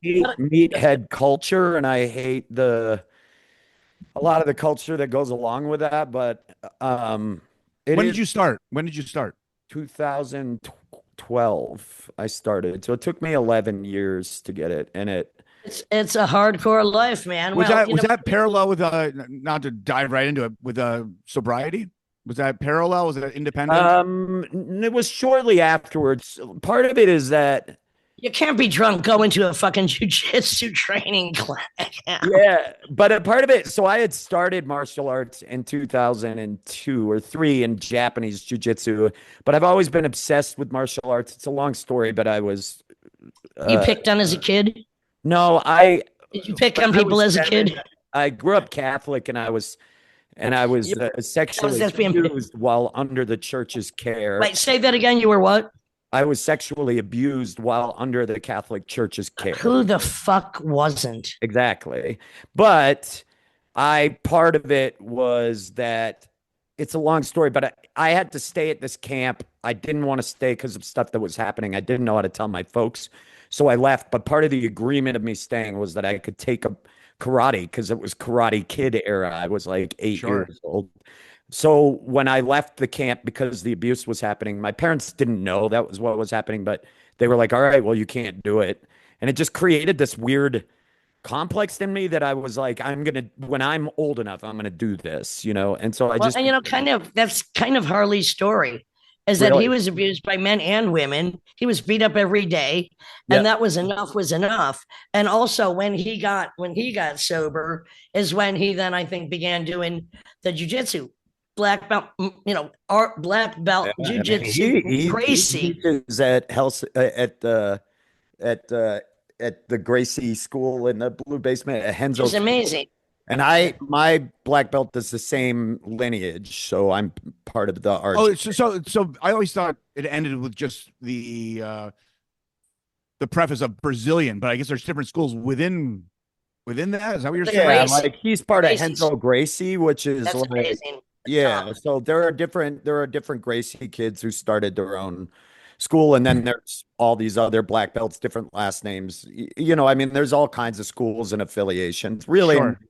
Speaker 3: Hate meathead culture, and I hate a lot of the culture that goes along with that, but
Speaker 2: when did you start?
Speaker 3: 2012 I started, so it took me 11 years to get it, and
Speaker 1: it's a hardcore life, man.
Speaker 2: Was that parallel with not to dive right into it, with sobriety? Was that parallel? Was it independent?
Speaker 3: It was shortly afterwards. Part of it is that
Speaker 1: you can't be drunk going to a fucking jiu-jitsu training class.
Speaker 3: Yeah, but a part of it, so I had started martial arts in 2002 or 3 in Japanese jiu-jitsu, but I've always been obsessed with martial arts. It's a long story, but I was...
Speaker 1: you picked on as a kid?
Speaker 3: No,
Speaker 1: Did you pick on people as a kid?
Speaker 3: I grew up Catholic, and I was sexually abused while under the church's care.
Speaker 1: Wait, say that again. You were what?
Speaker 3: I was sexually abused while under the Catholic Church's care.
Speaker 1: Who the fuck wasn't?
Speaker 3: Exactly. But part of it was that it's a long story, but I had to stay at this camp. I didn't want to stay because of stuff that was happening. I didn't know how to tell my folks. So I left. But part of the agreement of me staying was that I could take a karate because it was Karate Kid era. I was like 8 years old. So when I left the camp because the abuse was happening, my parents didn't know that was what was happening, but they were like, all right, well, you can't do it. And it just created this weird complex in me that I was like, when I'm old enough, I'm gonna do this, And so
Speaker 1: that's kind of Harley's story, is that he was abused by men and women. He was beat up every day, and that was enough. And also when he got sober is when he then, I think, began doing the jujitsu. Black belt, black belt jujitsu. Gracie.
Speaker 3: He teaches at the Gracie School in the Blue Basement at Henzo.
Speaker 1: It's amazing.
Speaker 3: And my black belt is the same lineage, so I'm part of the art.
Speaker 2: Oh, so I always thought it ended with just the preface of Brazilian, but I guess there's different schools within that. Is that what you're saying?
Speaker 3: Yeah, like he's part of Henzo Gracie, which is
Speaker 1: that's amazing.
Speaker 3: Yeah, so there are different Gracie kids who started their own school, and then there's all these other black belts, different last names. I mean, there's all kinds of schools and affiliations, really.
Speaker 2: Sure.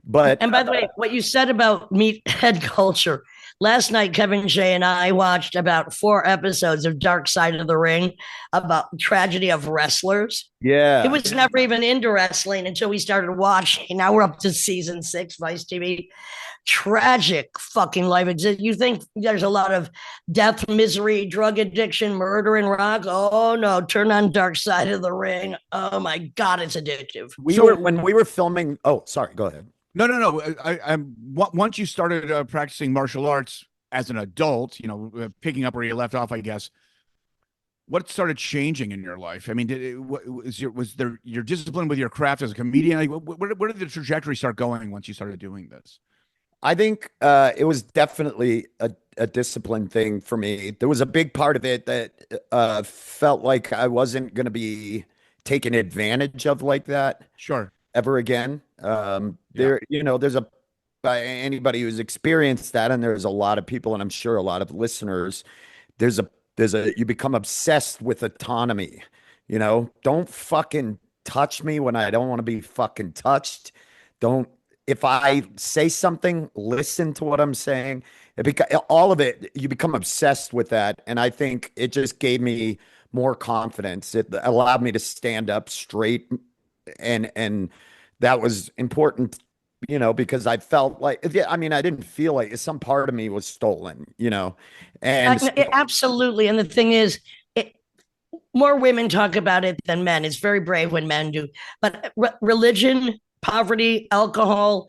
Speaker 3: But
Speaker 1: and by the way, what you said about meathead culture, last night Kevin Shea and I watched about 4 episodes of Dark Side of the Ring about the tragedy of wrestlers.
Speaker 3: Yeah,
Speaker 1: he was never even into wrestling until we started watching. Now we're up to season 6, Vice TV. Tragic fucking life. You think there's a lot of death, misery, drug addiction, murder, and rock? Oh no, turn on Dark Side of the Ring. Oh my God, it's addictive.
Speaker 3: When we were filming. Oh, sorry, go ahead.
Speaker 2: No. Once you started practicing martial arts as an adult, picking up where you left off, I guess. What started changing in your life? I mean, was there your discipline with your craft as a comedian? Like, where did the trajectory start going once you started doing this?
Speaker 3: I think it was definitely a discipline thing for me. There was a big part of it that felt like I wasn't going to be taken advantage of like that.
Speaker 2: Sure. Ever
Speaker 3: again. There's anybody who's experienced that, and there's a lot of people, and I'm sure a lot of listeners, you become obsessed with autonomy. Don't fucking touch me when I don't want to be fucking touched. If I say something, listen to what I'm saying. All of it, you become obsessed with that. And I think it just gave me more confidence. It allowed me to stand up straight. And that was important, because I felt like, I didn't feel like some part of me was stolen, and
Speaker 1: absolutely. And the thing is, more women talk about it than men. It's very brave when men do. But religion, poverty, alcohol,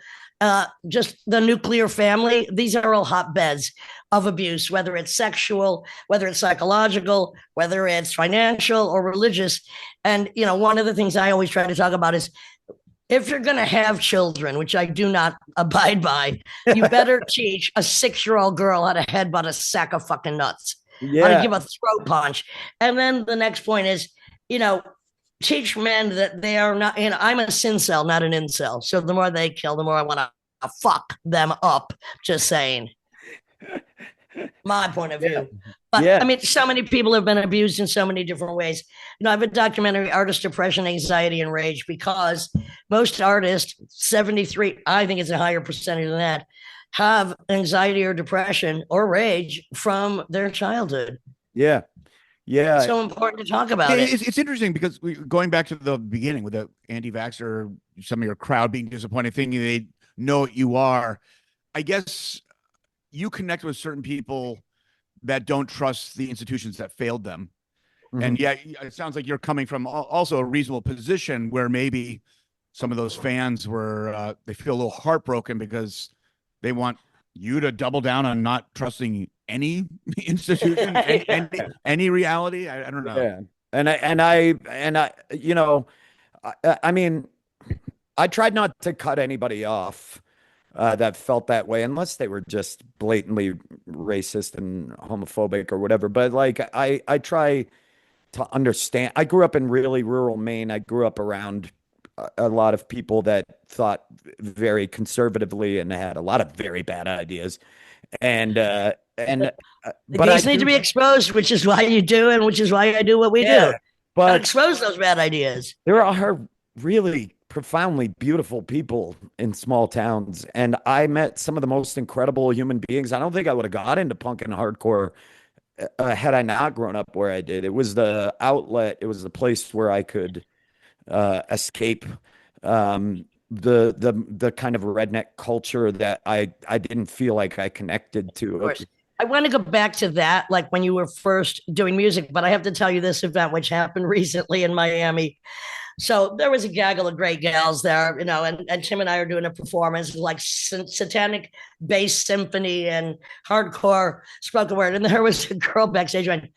Speaker 1: just the nuclear family, these are all hotbeds of abuse, whether it's sexual, whether it's psychological, whether it's financial or religious. And, one of the things I always try to talk about is, if you're going to have children, which I do not abide by, you better teach a 6-year-old girl how to headbutt a sack of fucking nuts, how to give a throat punch. And then the next point is, teach men that they are not, I'm a sincel, not an incel. So the more they kill, the more I want to fuck them up. Just saying. My point of view. But so many people have been abused in so many different ways. I have a documentary, Artist Depression, Anxiety, and Rage, because most artists, 73, I think it's a higher percentage than that, have anxiety or depression or rage from their childhood.
Speaker 3: Yeah.
Speaker 1: It's so important to talk about it.
Speaker 2: It's interesting because going back to the beginning with the anti-vaxxer, some of your crowd being disappointed, thinking they know what you are. I guess you connect with certain people that don't trust the institutions that failed them. Mm-hmm. And it sounds like you're coming from also a reasonable position where maybe some of those fans were, they feel a little heartbroken because they want you to double down on not trusting any institution, any reality. I don't know.
Speaker 3: Yeah. I tried not to cut anybody off. that felt that way, unless they were just blatantly racist and homophobic or whatever. But like, I try to understand. I grew up in really rural Maine. I grew up around a lot of people that thought very conservatively and had a lot of very bad ideas. And but
Speaker 1: these need to be exposed, which is why you do, and which is why I do what we do. But expose those bad ideas.
Speaker 3: There are really profoundly beautiful people in small towns, and I met some of the most incredible human beings. I don't think I would have got into punk and hardcore had I not grown up where I did. It was the outlet. It was the place where I could escape the kind of redneck culture that I didn't feel like I connected to.
Speaker 1: I want to go back to that, like when you were first doing music, but I have to tell you this event, which happened recently in Miami. So there was a gaggle of great gals there, you know, and Tim and I are doing a performance like satanic bass symphony and hardcore spoken word. And there was a girl backstage going,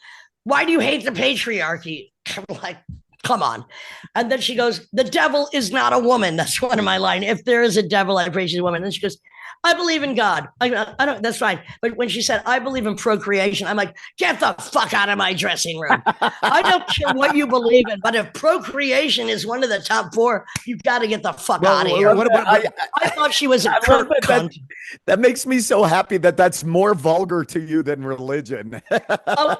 Speaker 1: "Why do you hate the patriarchy?" I'm like, come on. And then she goes, "The devil is not a woman." That's one of my line. If there is a devil, I pray she's a woman. And she goes, "I believe in God." I don't, that's fine. But when she said, "I believe in procreation," I'm like, get the fuck out of my dressing room. I don't care what you believe in, but if procreation is one of the top 4, you've got to get the fuck out of here. I thought she was a cunt.
Speaker 3: That makes me so happy that that's more vulgar to you than religion.
Speaker 1: Oh,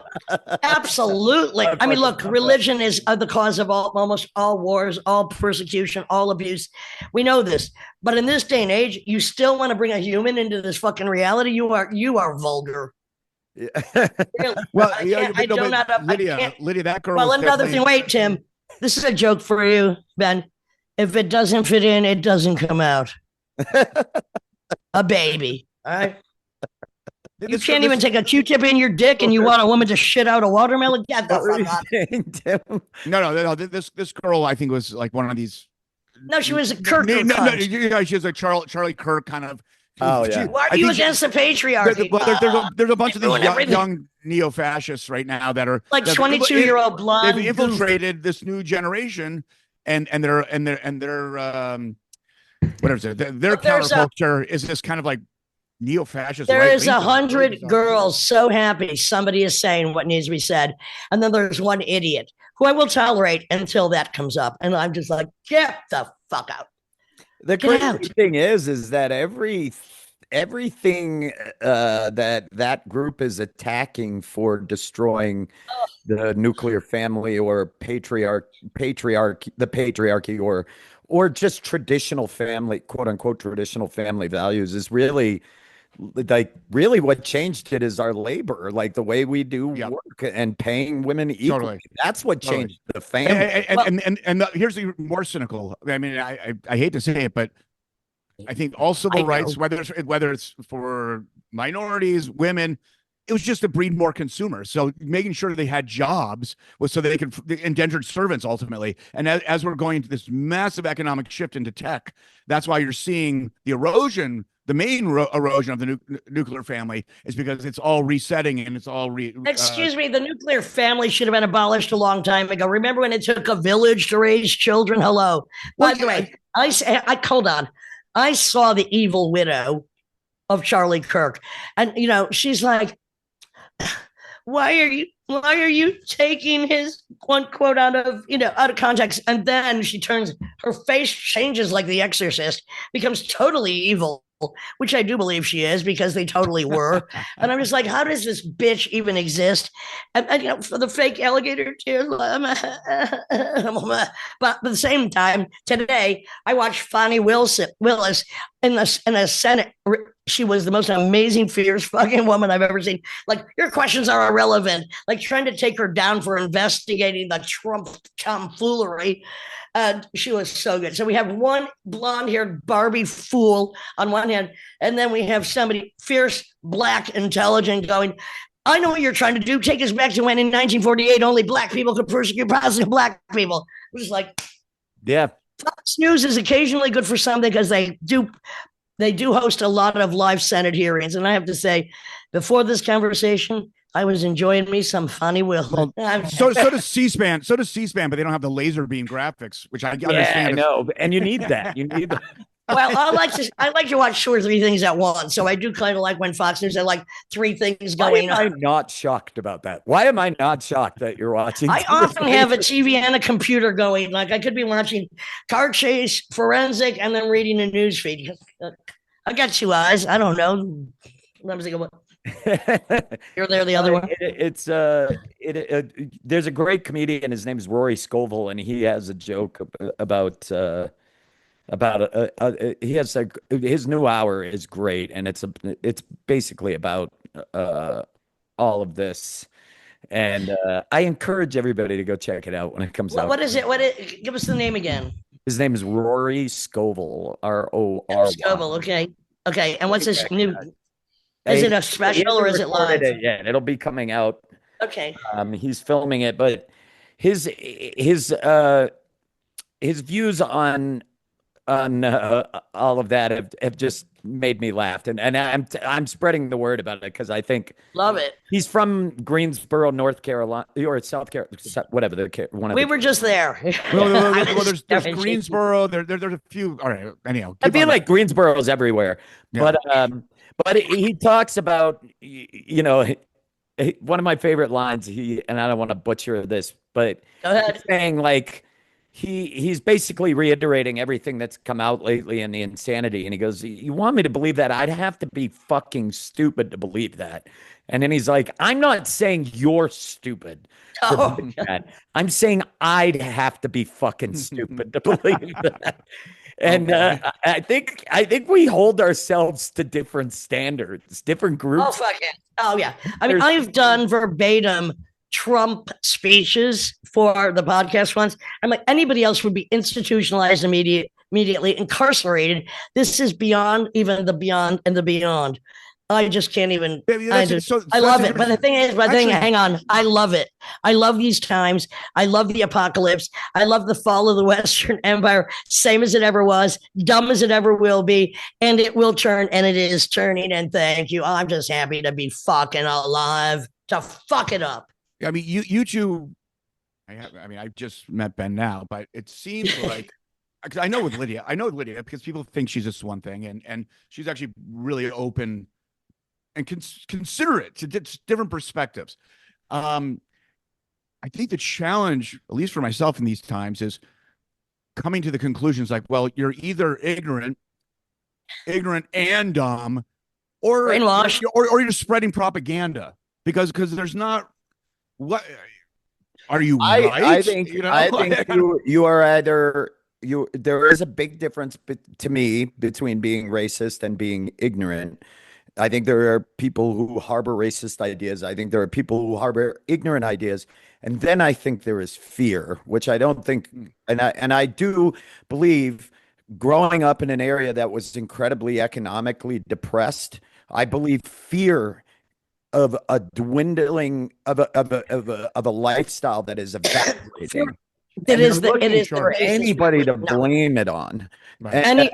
Speaker 1: absolutely. I mean, look, religion is the cause of almost all wars, all persecution, all abuse. We know this. But in this day and age, you still want to bring a human into this fucking reality? You are vulgar.
Speaker 3: Yeah.
Speaker 1: Really.
Speaker 2: Well, Lydia, that girl.
Speaker 1: Well, another thing. Wait, Tim. This is a joke for you, Ben. If it doesn't fit in, it doesn't come out. A baby. All right. You can't even take a Q-tip in your dick, and you want a woman to shit out a watermelon? Get the fuck out.
Speaker 2: No. This girl, I think, was like one of these.
Speaker 1: No, she was a Kirk.
Speaker 2: No, she was like Charlie Kirk kind of.
Speaker 3: Oh yeah.
Speaker 1: Why are you against the patriarchy?
Speaker 2: There's a bunch of these young neo-fascists right now that are
Speaker 1: like 22-year-old blonde.
Speaker 2: They've infiltrated this new generation, and their whatever it is, their counterculture is this kind of like neo-fascist.
Speaker 1: There is 100 girls so happy somebody is saying what needs to be said, and then there's one idiot who I will tolerate until that comes up, and I'm just like, get the fuck out.
Speaker 3: The crazy thing is that everything that group is attacking for destroying the nuclear family or the patriarchy or just traditional family, quote unquote, traditional family values is really what changed it is our labor, like the way we do work and paying women equally. Totally. That's what changed the family.
Speaker 2: And here's the more cynical. I mean, I hate to say it, but I think all civil rights, whether it's for minorities, women, it was just to breed more consumers. So making sure they had jobs was so that they could indentured servants ultimately. And as we're going to this massive economic shift into tech, that's why you're seeing the erosion. The main erosion of the nuclear family is because it's all resetting and it's all
Speaker 1: Excuse me, the nuclear family should have been abolished a long time ago. Remember when it took a village to raise children? Hello. By the way, hold on. I saw The Evil Widow of Charlie Kirk, and she's like, why are you taking his one quote out of context? And then her face changes like The Exorcist, becomes totally evil, which I do believe she is because they totally were. And I'm just like, how does this bitch even exist? And for the fake alligator tears, but at the same time, today I watched Fonnie Willis in the Senate. She was the most amazing, fierce fucking woman I've ever seen. Like, your questions are irrelevant. Like, trying to take her down for investigating the Trump tomfoolery. She was so good. So we have one blonde-haired Barbie fool on one hand, and then we have somebody fierce, black, intelligent going, I know what you're trying to do. Take us back to when in 1948 only black people could persecute positive black people. It was like,
Speaker 3: yeah.
Speaker 1: Fox News is occasionally good for something because they do host a lot of live Senate hearings. And I have to say, before this conversation, I was enjoying me some Fonnie Willis.
Speaker 2: Well, so does C-SPAN. So does C-SPAN, but they don't have the laser beam graphics, which I understand.
Speaker 3: I know. And you need that. You need that.
Speaker 1: Well, I like to watch two or three things at once. So I do kind of like when Fox News had like three things going
Speaker 3: Why am
Speaker 1: on.
Speaker 3: I not shocked about that? Why am I not shocked that you're watching?
Speaker 1: I often have a TV and a computer going. Like I could be watching car chase, forensic, and then reading a news feed. I got two eyes. I don't know. Let me think of what. You're there, the other one.
Speaker 3: There's a great comedian. His name is Rory Scovel, and he has a joke about he has his new hour is great, and it's basically about all of this. And I encourage everybody to go check it out when it comes out.
Speaker 1: What is it? Give us the name again.
Speaker 3: His name is Rory Scovel, RORY.
Speaker 1: Scovel. Okay. And what's this new? Is it a special or is it live?
Speaker 3: Yeah, it'll be coming out.
Speaker 1: Okay.
Speaker 3: He's filming it, but his views on all of that have just made me laugh, and I'm spreading the word about it because I think
Speaker 1: love it.
Speaker 3: He's from Greensboro, North Carolina, or South Carolina, whatever.
Speaker 1: We were just there.
Speaker 2: Well, there's Greensboro. There's a few. All right. Anyhow,
Speaker 3: I feel like Greensboro is everywhere, yeah. But he talks about one of my favorite lines. And I don't want to butcher this, but he's saying like. He's basically reiterating everything that's come out lately in the insanity. And he goes, you want me to believe that? I'd have to be fucking stupid to believe that. And then he's like, I'm not saying you're stupid for believing that. I'm saying I'd have to be fucking stupid to believe that. And I think we hold ourselves to different standards, different groups.
Speaker 1: Oh, fuck it. Oh, yeah. I mean, I've done verbatim Trump speeches for the podcast once. I'm like, anybody else would be institutionalized immediately incarcerated. This is beyond even the beyond and the beyond. I just can't even. I love it. But the thing is, hang on. I love it. I love these times. I love the apocalypse. I love the fall of the Western Empire, same as it ever was, dumb as it ever will be. And it will turn, and it is turning. And thank you. I'm just happy to be fucking alive to fuck it up.
Speaker 2: I mean, you two, I just met Ben now, but it seems like, because I know with Lydia because people think she's just one thing, and she's actually really open and considerate to different perspectives. I think the challenge, at least for myself in these times, is coming to the conclusions like, well, you're either ignorant and dumb, or
Speaker 1: brainwashed,
Speaker 2: or you're spreading propaganda because there's not. What are you? Right?
Speaker 3: I think you are either you. There is a big difference to me between being racist and being ignorant. I think there are people who harbor racist ideas. I think there are people who harbor ignorant ideas, and then I think there is fear, which I don't think. And I do believe, growing up in an area that was incredibly economically depressed, I believe fear of a dwindling of a lifestyle that is evaporating.
Speaker 1: It is
Speaker 3: anybody to blame it on.
Speaker 2: Right.
Speaker 1: Any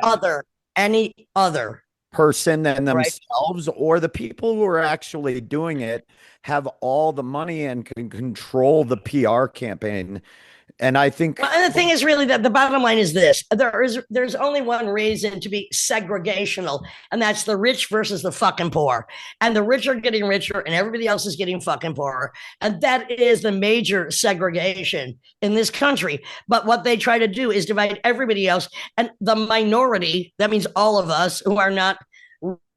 Speaker 1: other
Speaker 3: person than themselves, or the people who are actually doing it have all the money and can control the PR campaign. And I think,
Speaker 1: and the thing is really that the bottom line is this: there's only one reason to be segregational, and that's the rich versus the fucking poor. And the rich are getting richer, and everybody else is getting fucking poorer. And that is the major segregation in this country. But what they try to do is divide everybody else, and the minority. That means all of us who are not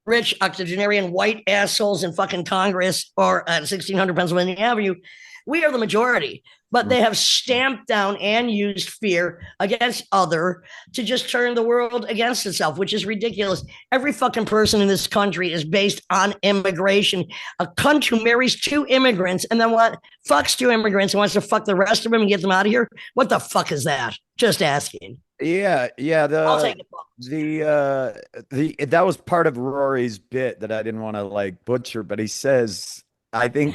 Speaker 1: rich octogenarian white assholes in fucking Congress or at 1600 Pennsylvania Avenue. We are the majority, but they have stamped down and used fear against other to just turn the world against itself, which is ridiculous. Every fucking person in this country is based on immigration. A cunt who marries two immigrants and then fucks two immigrants and wants to fuck the rest of them and get them out of here. What the fuck is that? Just asking.
Speaker 3: Yeah.
Speaker 1: I'll take
Speaker 3: that was part of Rory's bit that I didn't want to like butcher, but he says, I think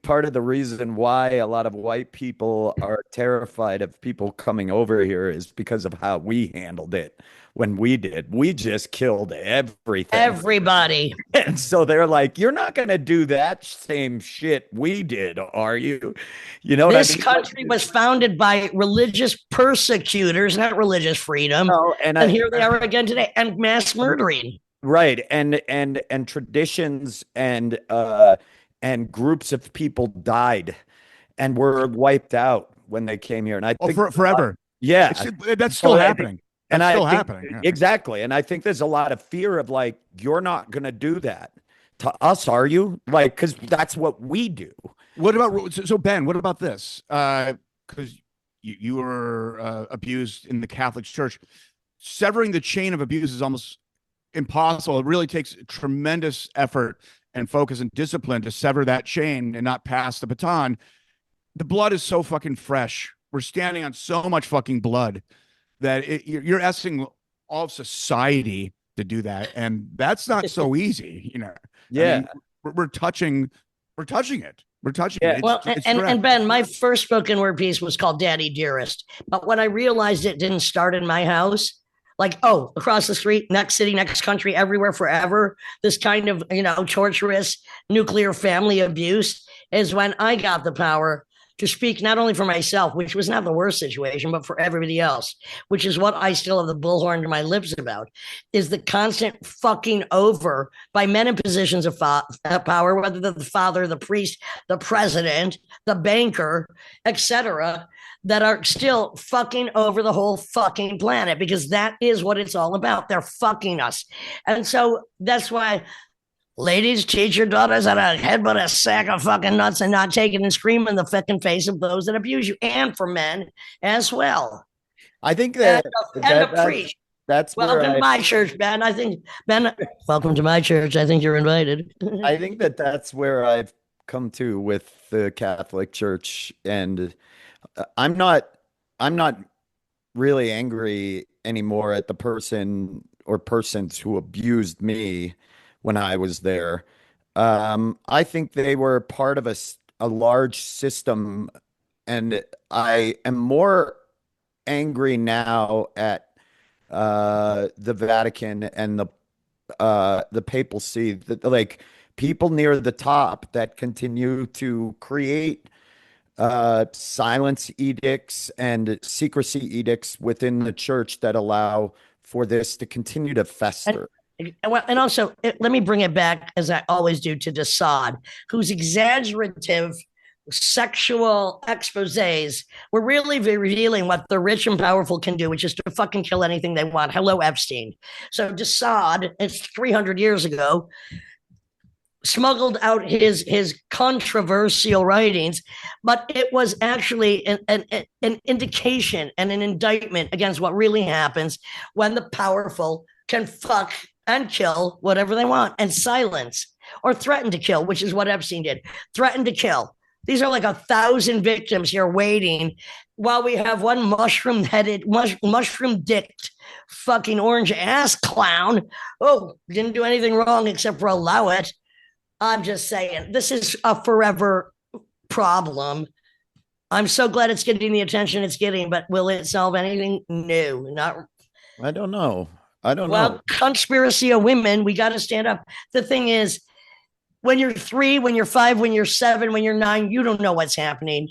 Speaker 3: part of the reason why a lot of white people are terrified of people coming over here is because of how we handled it. when we did. We just killed everything.
Speaker 1: Everybody.
Speaker 3: And so they're like, you're not going to do that same shit we did, are you? You know what I
Speaker 1: This
Speaker 3: mean?
Speaker 1: country was founded by religious persecutors, not religious freedom.
Speaker 3: Oh,
Speaker 1: and here they are again today, and mass murdering.
Speaker 3: Right. And traditions and groups of people died and were wiped out when they came here. And I think
Speaker 2: forever.
Speaker 3: Yeah.
Speaker 2: That's still happening.
Speaker 3: And
Speaker 2: that's still
Speaker 3: happening.
Speaker 2: Yeah.
Speaker 3: Exactly. And I think there's a lot of fear of like, you're not going to do that to us, are you? Like, because that's what we do.
Speaker 2: What about, so Ben, what about this? Because you were abused in the Catholic Church. Severing the chain of abuse is almost impossible. It really takes tremendous effort and focus and discipline to sever that chain and not pass the baton. The blood is so fucking fresh. We're standing on so much fucking blood that you're asking all of society to do that, and that's not so easy, you know.
Speaker 3: Yeah,
Speaker 2: I mean, we're touching it. We're touching it.
Speaker 1: Well, and Ben, my first spoken word piece was called Daddy Dearest. But when I realized it didn't start in my house, like, oh, across the street, next city, next country, everywhere, forever, this kind of, torturous nuclear family abuse is when I got the power to speak not only for myself, which was not the worst situation, but for everybody else, which is what I still have the bullhorn to my lips about, is the constant fucking over by men in positions of power, whether they're the father, the priest, the president, the banker, etc., that are still fucking over the whole fucking planet, because that is what it's all about. They're fucking us. And so that's why, ladies, teach your daughters how to headbutt a sack of fucking nuts and not take it and scream in the fucking face of those that abuse you, and for men as well.
Speaker 3: I think that
Speaker 1: preach.
Speaker 3: That's
Speaker 1: welcome to my church, Ben. I think, Ben, welcome to my church. I think you're invited.
Speaker 3: I think that's where I've come to with the Catholic Church, and I'm not really angry anymore at the person or persons who abused me when I was there. I think they were part of a large system, and I am more angry now at the Vatican and the papacy, like people near the top that continue to create silence edicts and secrecy edicts within the church that allow for this to continue to fester.
Speaker 1: And also, let me bring it back, as I always do, to Desaad, whose exaggerative sexual exposés were really revealing what the rich and powerful can do, which is to fucking kill anything they want. Hello, Epstein. So Desaad, it's 300 years ago, smuggled out his controversial writings, but it was actually an indication and an indictment against what really happens when the powerful can fuck and kill whatever they want and silence or threaten to kill, which is what Epstein did. Threaten to kill. These are like 1,000 victims here waiting while we have one mushroom-headed, mushroom-dicked fucking orange ass clown. Oh, didn't do anything wrong except for allow it. I'm just saying, this is a forever problem. I'm so glad it's getting the attention it's getting, but will it solve anything? No, not.
Speaker 3: I don't know.
Speaker 1: Well, conspiracy of women, we got to stand up. The thing is, when you're 3, when you're 5, when you're 7, when you're 9, you don't know what's happening.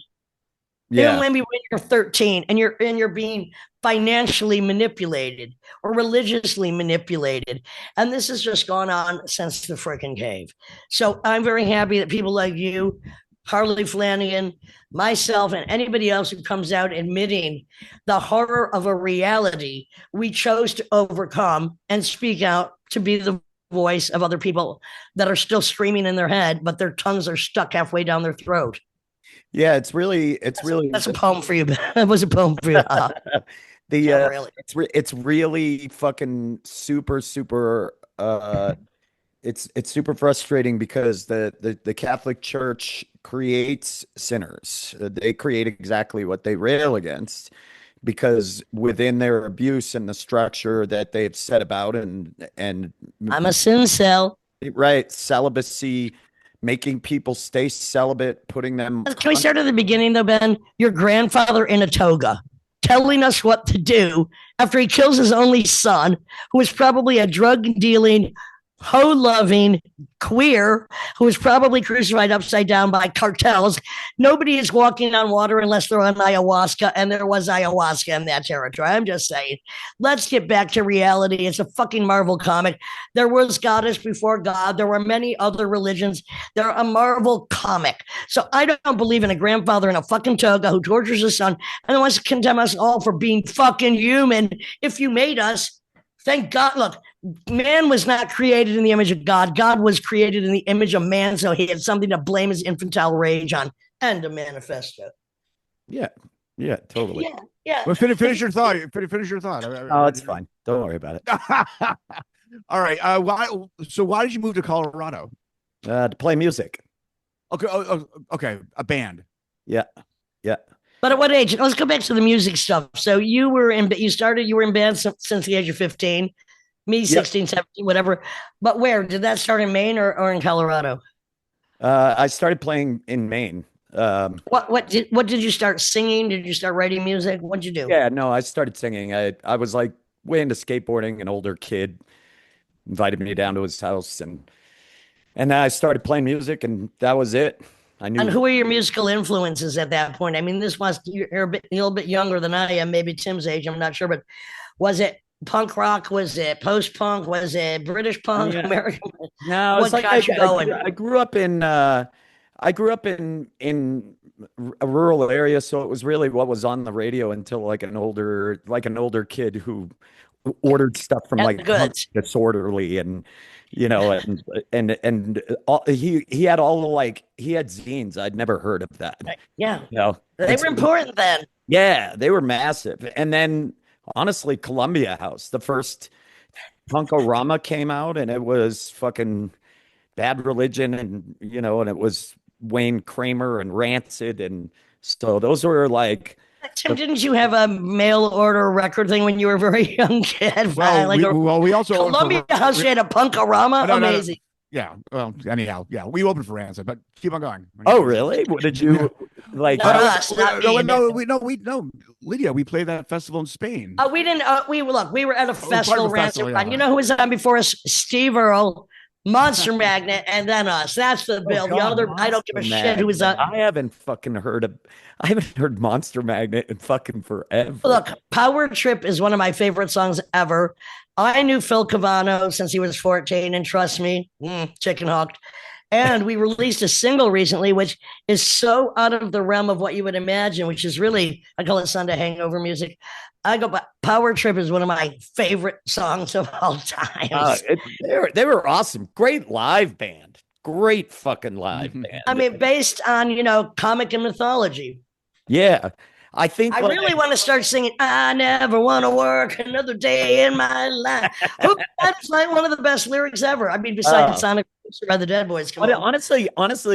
Speaker 1: Yeah. Maybe when you're 13 and you're being financially manipulated or religiously manipulated. And this has just gone on since the freaking cave. So I'm very happy that people like you, Harley Flanagan, myself, and anybody else who comes out admitting the horror of a reality we chose to overcome and speak out to be the voice of other people that are still screaming in their head, but their tongues are stuck halfway down their throat.
Speaker 3: Yeah, it's really
Speaker 1: that's a poem for you. That was a poem for you.
Speaker 3: Really. It's really fucking super it's super frustrating because the Catholic Church creates sinners. They create exactly what they rail against, because within their abuse and the structure that they've set about and
Speaker 1: I'm a sin cell.
Speaker 3: Right, celibacy, making people stay celibate, putting them.
Speaker 1: Can we start at the beginning though, Ben? Your grandfather in a toga. telling us what to do after he kills his only son, who is probably a drug dealing, hoe loving queer who was probably crucified upside down by cartels. Nobody is walking on water unless they're on ayahuasca, and there was ayahuasca in that territory. I'm just saying. Let's get back to reality. It's a fucking Marvel comic. There was goddess before God. There were many other religions. They're a Marvel comic. So I don't believe in a grandfather in a fucking toga who tortures his son and then wants to condemn us all for being fucking human. If you made us, thank God. Look, man was not created in the image of God. God was created in the image of man, so he had something to blame his infantile rage on. And a manifesto.
Speaker 3: Yeah, totally.
Speaker 1: Yeah.
Speaker 2: Well, finish your thought. Finish your thought.
Speaker 3: Oh, it's fine. Don't worry about it.
Speaker 2: All right. Why did you move to Colorado?
Speaker 3: To play music.
Speaker 2: Okay. Okay. A band.
Speaker 3: Yeah.
Speaker 1: But at what age? Let's go back to the music stuff. So you were in band since the age of 15. Me, 16, 17, whatever. But where? Did that start in Maine or in Colorado?
Speaker 3: I started playing in Maine.
Speaker 1: What did you start singing? Did you start writing music? What'd you do?
Speaker 3: Yeah, no, I started singing. I was like way into skateboarding. An older kid invited me down to his house, and then I started playing music, and that was it. I knew.
Speaker 1: And who were your musical influences at that point? I mean, you're a little bit younger than I am, maybe Tim's age. I'm not sure, but was it punk rock? Was it post punk? Was it British punk?
Speaker 3: Yeah.
Speaker 1: American?
Speaker 3: No, it's like I grew up in a rural area, so it was really what was on the radio until like an older kid who ordered stuff from like Punk Disorderly, and he had all the he had zines. I'd never heard of that.
Speaker 1: Yeah,
Speaker 3: they
Speaker 1: were important then.
Speaker 3: Yeah, they were massive. And then honestly, Columbia House, the first Punkorama came out, and it was fucking Bad Religion, and and it was Wayne Kramer and Rancid, and so those were like.
Speaker 1: Tim, didn't you have a mail order record thing when you were a very young kid?
Speaker 2: We also
Speaker 1: Columbia House had a Punkorama. Amazing.
Speaker 2: Yeah. Well, anyhow, yeah, we opened for Rancid, but keep on going.
Speaker 3: Oh, really? What did you like?
Speaker 2: No, Lydia, we played that festival in Spain.
Speaker 1: We didn't. We were at a festival. Rancid. Yeah. You know who was on before us? Steve Earle, Monster Magnet, and then us. That's the bill. The other, I don't give a shit who was on.
Speaker 3: I haven't heard Monster Magnet in fucking forever.
Speaker 1: Look, Power Trip is one of my favorite songs ever. I knew Phil Cavano since he was 14, and trust me, chicken hooked. And we released a single recently, which is so out of the realm of what you would imagine, which is really, I call it Sunday hangover music. Power Trip is one of my favorite songs of all time.
Speaker 3: They were awesome. Great live band. Great fucking live band.
Speaker 1: I mean, based on, comic and mythology.
Speaker 3: Yeah. I think
Speaker 1: I really want to start singing I never want to work another day in my life. That's like one of the best lyrics ever. I mean, besides Sonic by the Dead Boys.
Speaker 3: Honestly,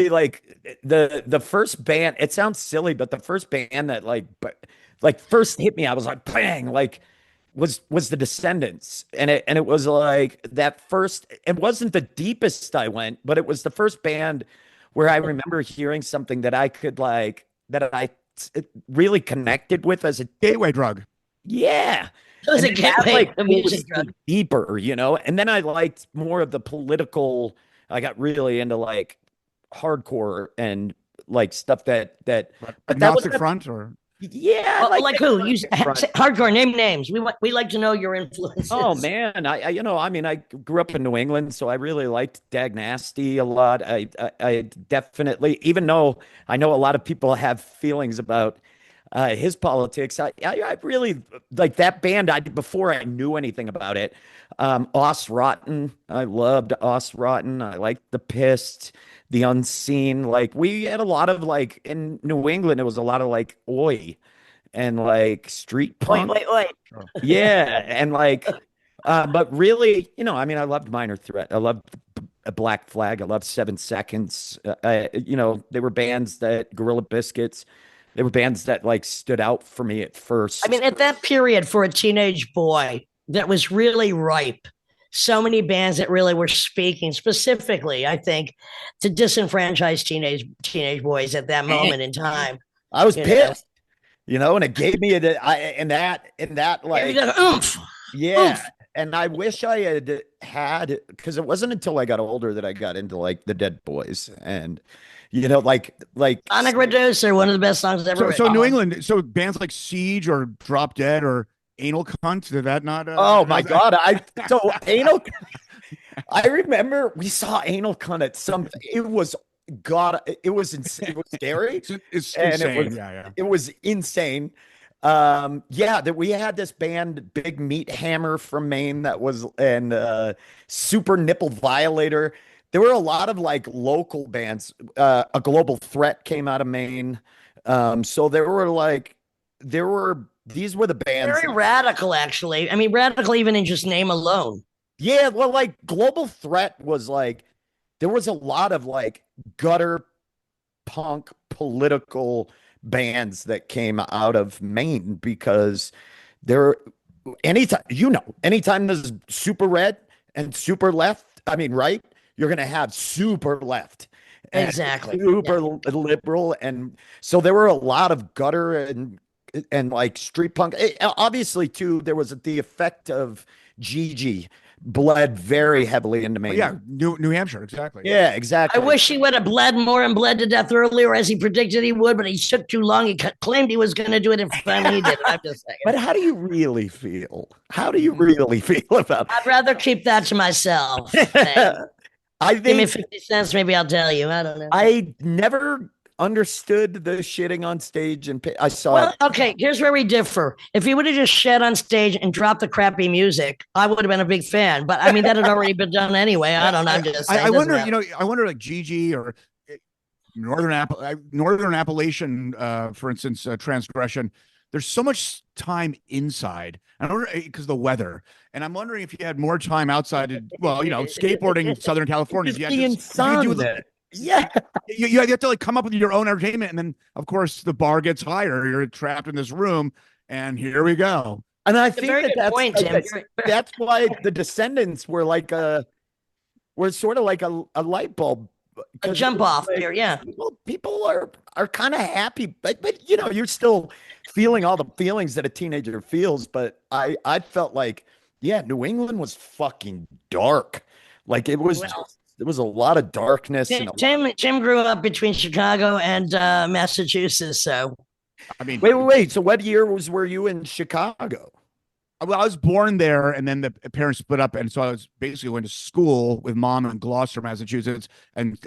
Speaker 3: like the first band, it sounds silly, but the first band that first hit me, I was like, bang, was the Descendants. And it was like that first, it wasn't the deepest I went, but it was the first band where I remember hearing something that I could it really connected with as a
Speaker 2: gateway drug.
Speaker 3: Yeah.
Speaker 1: It was a gateway music drug.
Speaker 3: Deeper, and then I liked more of the political. I got really into hardcore and stuff that
Speaker 2: Agnostic Front or
Speaker 1: yeah, like who? Use hardcore. Name names. We like to know your influences.
Speaker 3: Oh man, I grew up in New England, so I really liked Dag Nasty a lot. I definitely, even though I know a lot of people have feelings about his politics, I really like that band. Before I knew anything about it, Os Rotten. I loved Os Rotten. I liked the Pissed. The Unseen, we had a lot of in New England, it was a lot of Oi and street punk.
Speaker 1: Oi.
Speaker 3: Yeah. And but really, I loved Minor Threat. I loved a Black Flag. I loved 7 Seconds. They were bands that Gorilla Biscuits, they were bands that stood out for me at first.
Speaker 1: I mean, at that period for a teenage boy that was really ripe. So many bands that really were speaking specifically, I think, to disenfranchised teenage boys at that moment in time.
Speaker 3: I was pissed. and it gave me that like
Speaker 1: oomph.
Speaker 3: yeah. Oof. And I wish I had because it wasn't until I got older that I got into like the Dead Boys and like
Speaker 1: Sonic Reducer, one of the best songs ever written.
Speaker 2: So New England, so bands like Siege or Drop Dead or Anal Cunt, did that not?
Speaker 3: Oh my God! Anal. I remember we saw Anal Cunt at some. It was it was insane. It was scary.
Speaker 2: It's
Speaker 3: and
Speaker 2: insane.
Speaker 3: It was insane. That we had this band Big Meat Hammer from Maine that was and Super Nipple Violator. There were a lot of like local bands. A Global Threat came out of Maine. So these were the bands.
Speaker 1: Very radical, actually. I mean, radical even in just name alone.
Speaker 3: Yeah, well, like Global Threat was like there was a lot of like gutter punk political bands that came out of Maine because anytime there's super red and super left, I mean, right, you're gonna have super left,
Speaker 1: exactly,
Speaker 3: super liberal, and so there were a lot of gutter and like street punk. Obviously, too, there was the effect of Gigi bled very heavily into Maine.
Speaker 2: Yeah, New Hampshire, exactly.
Speaker 3: Yeah, exactly.
Speaker 1: I wish he would have bled more and bled to death earlier, as he predicted he would, but he took too long. He claimed he was going to do it in time, and he did. I'm just saying.
Speaker 3: But how do you really feel? How do you really feel about?
Speaker 1: I'd rather keep that to myself. Give me 50 cents, maybe I'll tell you. I don't know.
Speaker 3: I never understood the shitting on stage, and I saw it.
Speaker 1: Okay, here's where we differ. If he would have just shed on stage and dropped the crappy music, I would have been a big fan. But I mean, that had already been done anyway. I don't know. I'm just saying,
Speaker 2: I wonder, I wonder like Gigi or Northern Appalachian, for instance, Transgression. There's so much time inside. I don't know because the weather, and I'm wondering if you had more time outside. Well, skateboarding in Southern California.
Speaker 3: Yeah,
Speaker 2: you have to like come up with your own entertainment, and then of course the bar gets higher. You're trapped in this room, and here we go.
Speaker 3: And I think that's why the Descendants were like sort of like a light bulb,
Speaker 1: a jump off here. Yeah,
Speaker 3: people are kind of happy, but you're still feeling all the feelings that a teenager feels. But I felt like New England was fucking dark, like it was. There was a lot of darkness.
Speaker 1: Tim grew up between Chicago and Massachusetts. So,
Speaker 3: I mean, wait. So, what year were you in Chicago?
Speaker 2: Well, I was born there, and then the parents split up, and so I was basically going to school with mom in Gloucester, Massachusetts, and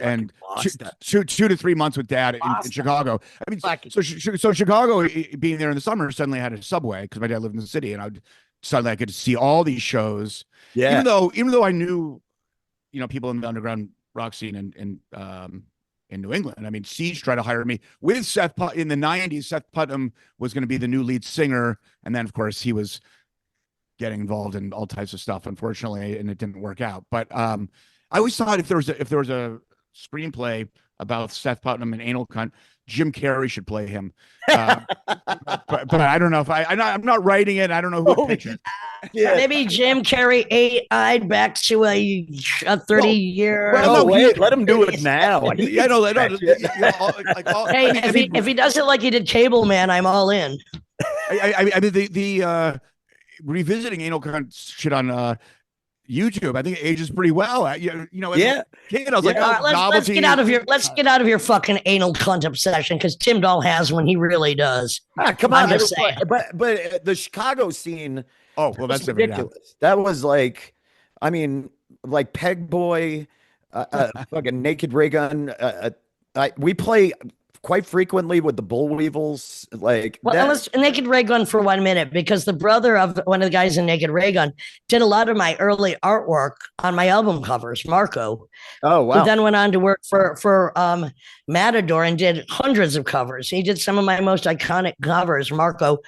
Speaker 2: 2 to 3 months with dad in Chicago. I mean, so Chicago, being there in the summer, suddenly had a subway because my dad lived in the city, and suddenly I could see all these shows. Yeah, even though I knew. People in the underground rock scene in New England. I mean, Siege tried to hire me with Seth in the 90s. Seth Putnam was going to be the new lead singer. And then, of course, he was getting involved in all types of stuff, unfortunately, and it didn't work out. But I always thought if there was a screenplay about Seth Putnam and Anal Cunt, Jim Carrey should play him. But I don't know if I'm not writing it. I don't know who would pitch it.
Speaker 1: Yeah. Maybe Jim Carrey eyed back to a 30-year.
Speaker 3: Wait, let him do it now.
Speaker 1: Hey, if he does it like he did Cable Man, I'm all in.
Speaker 2: I mean the revisiting Anal Cunt shit on YouTube, I think it ages pretty well. Kid, I was like,
Speaker 1: let's get out of your fucking Anal Cunt obsession because Tim Dahl has one. He really does.
Speaker 3: Come on, but the Chicago scene.
Speaker 2: Oh, well, that's
Speaker 3: ridiculous. That was like, I mean, like Peg Boy, fucking Naked Ray Gun. We play quite frequently with the Bullweevils.
Speaker 1: Let's Naked Ray Gun for 1 minute, because the brother of one of the guys in Naked Ray Gun did a lot of my early artwork on my album covers, Marco.
Speaker 3: Oh, wow.
Speaker 1: Who then went on to work for Matador and did hundreds of covers. He did some of my most iconic covers, Marco.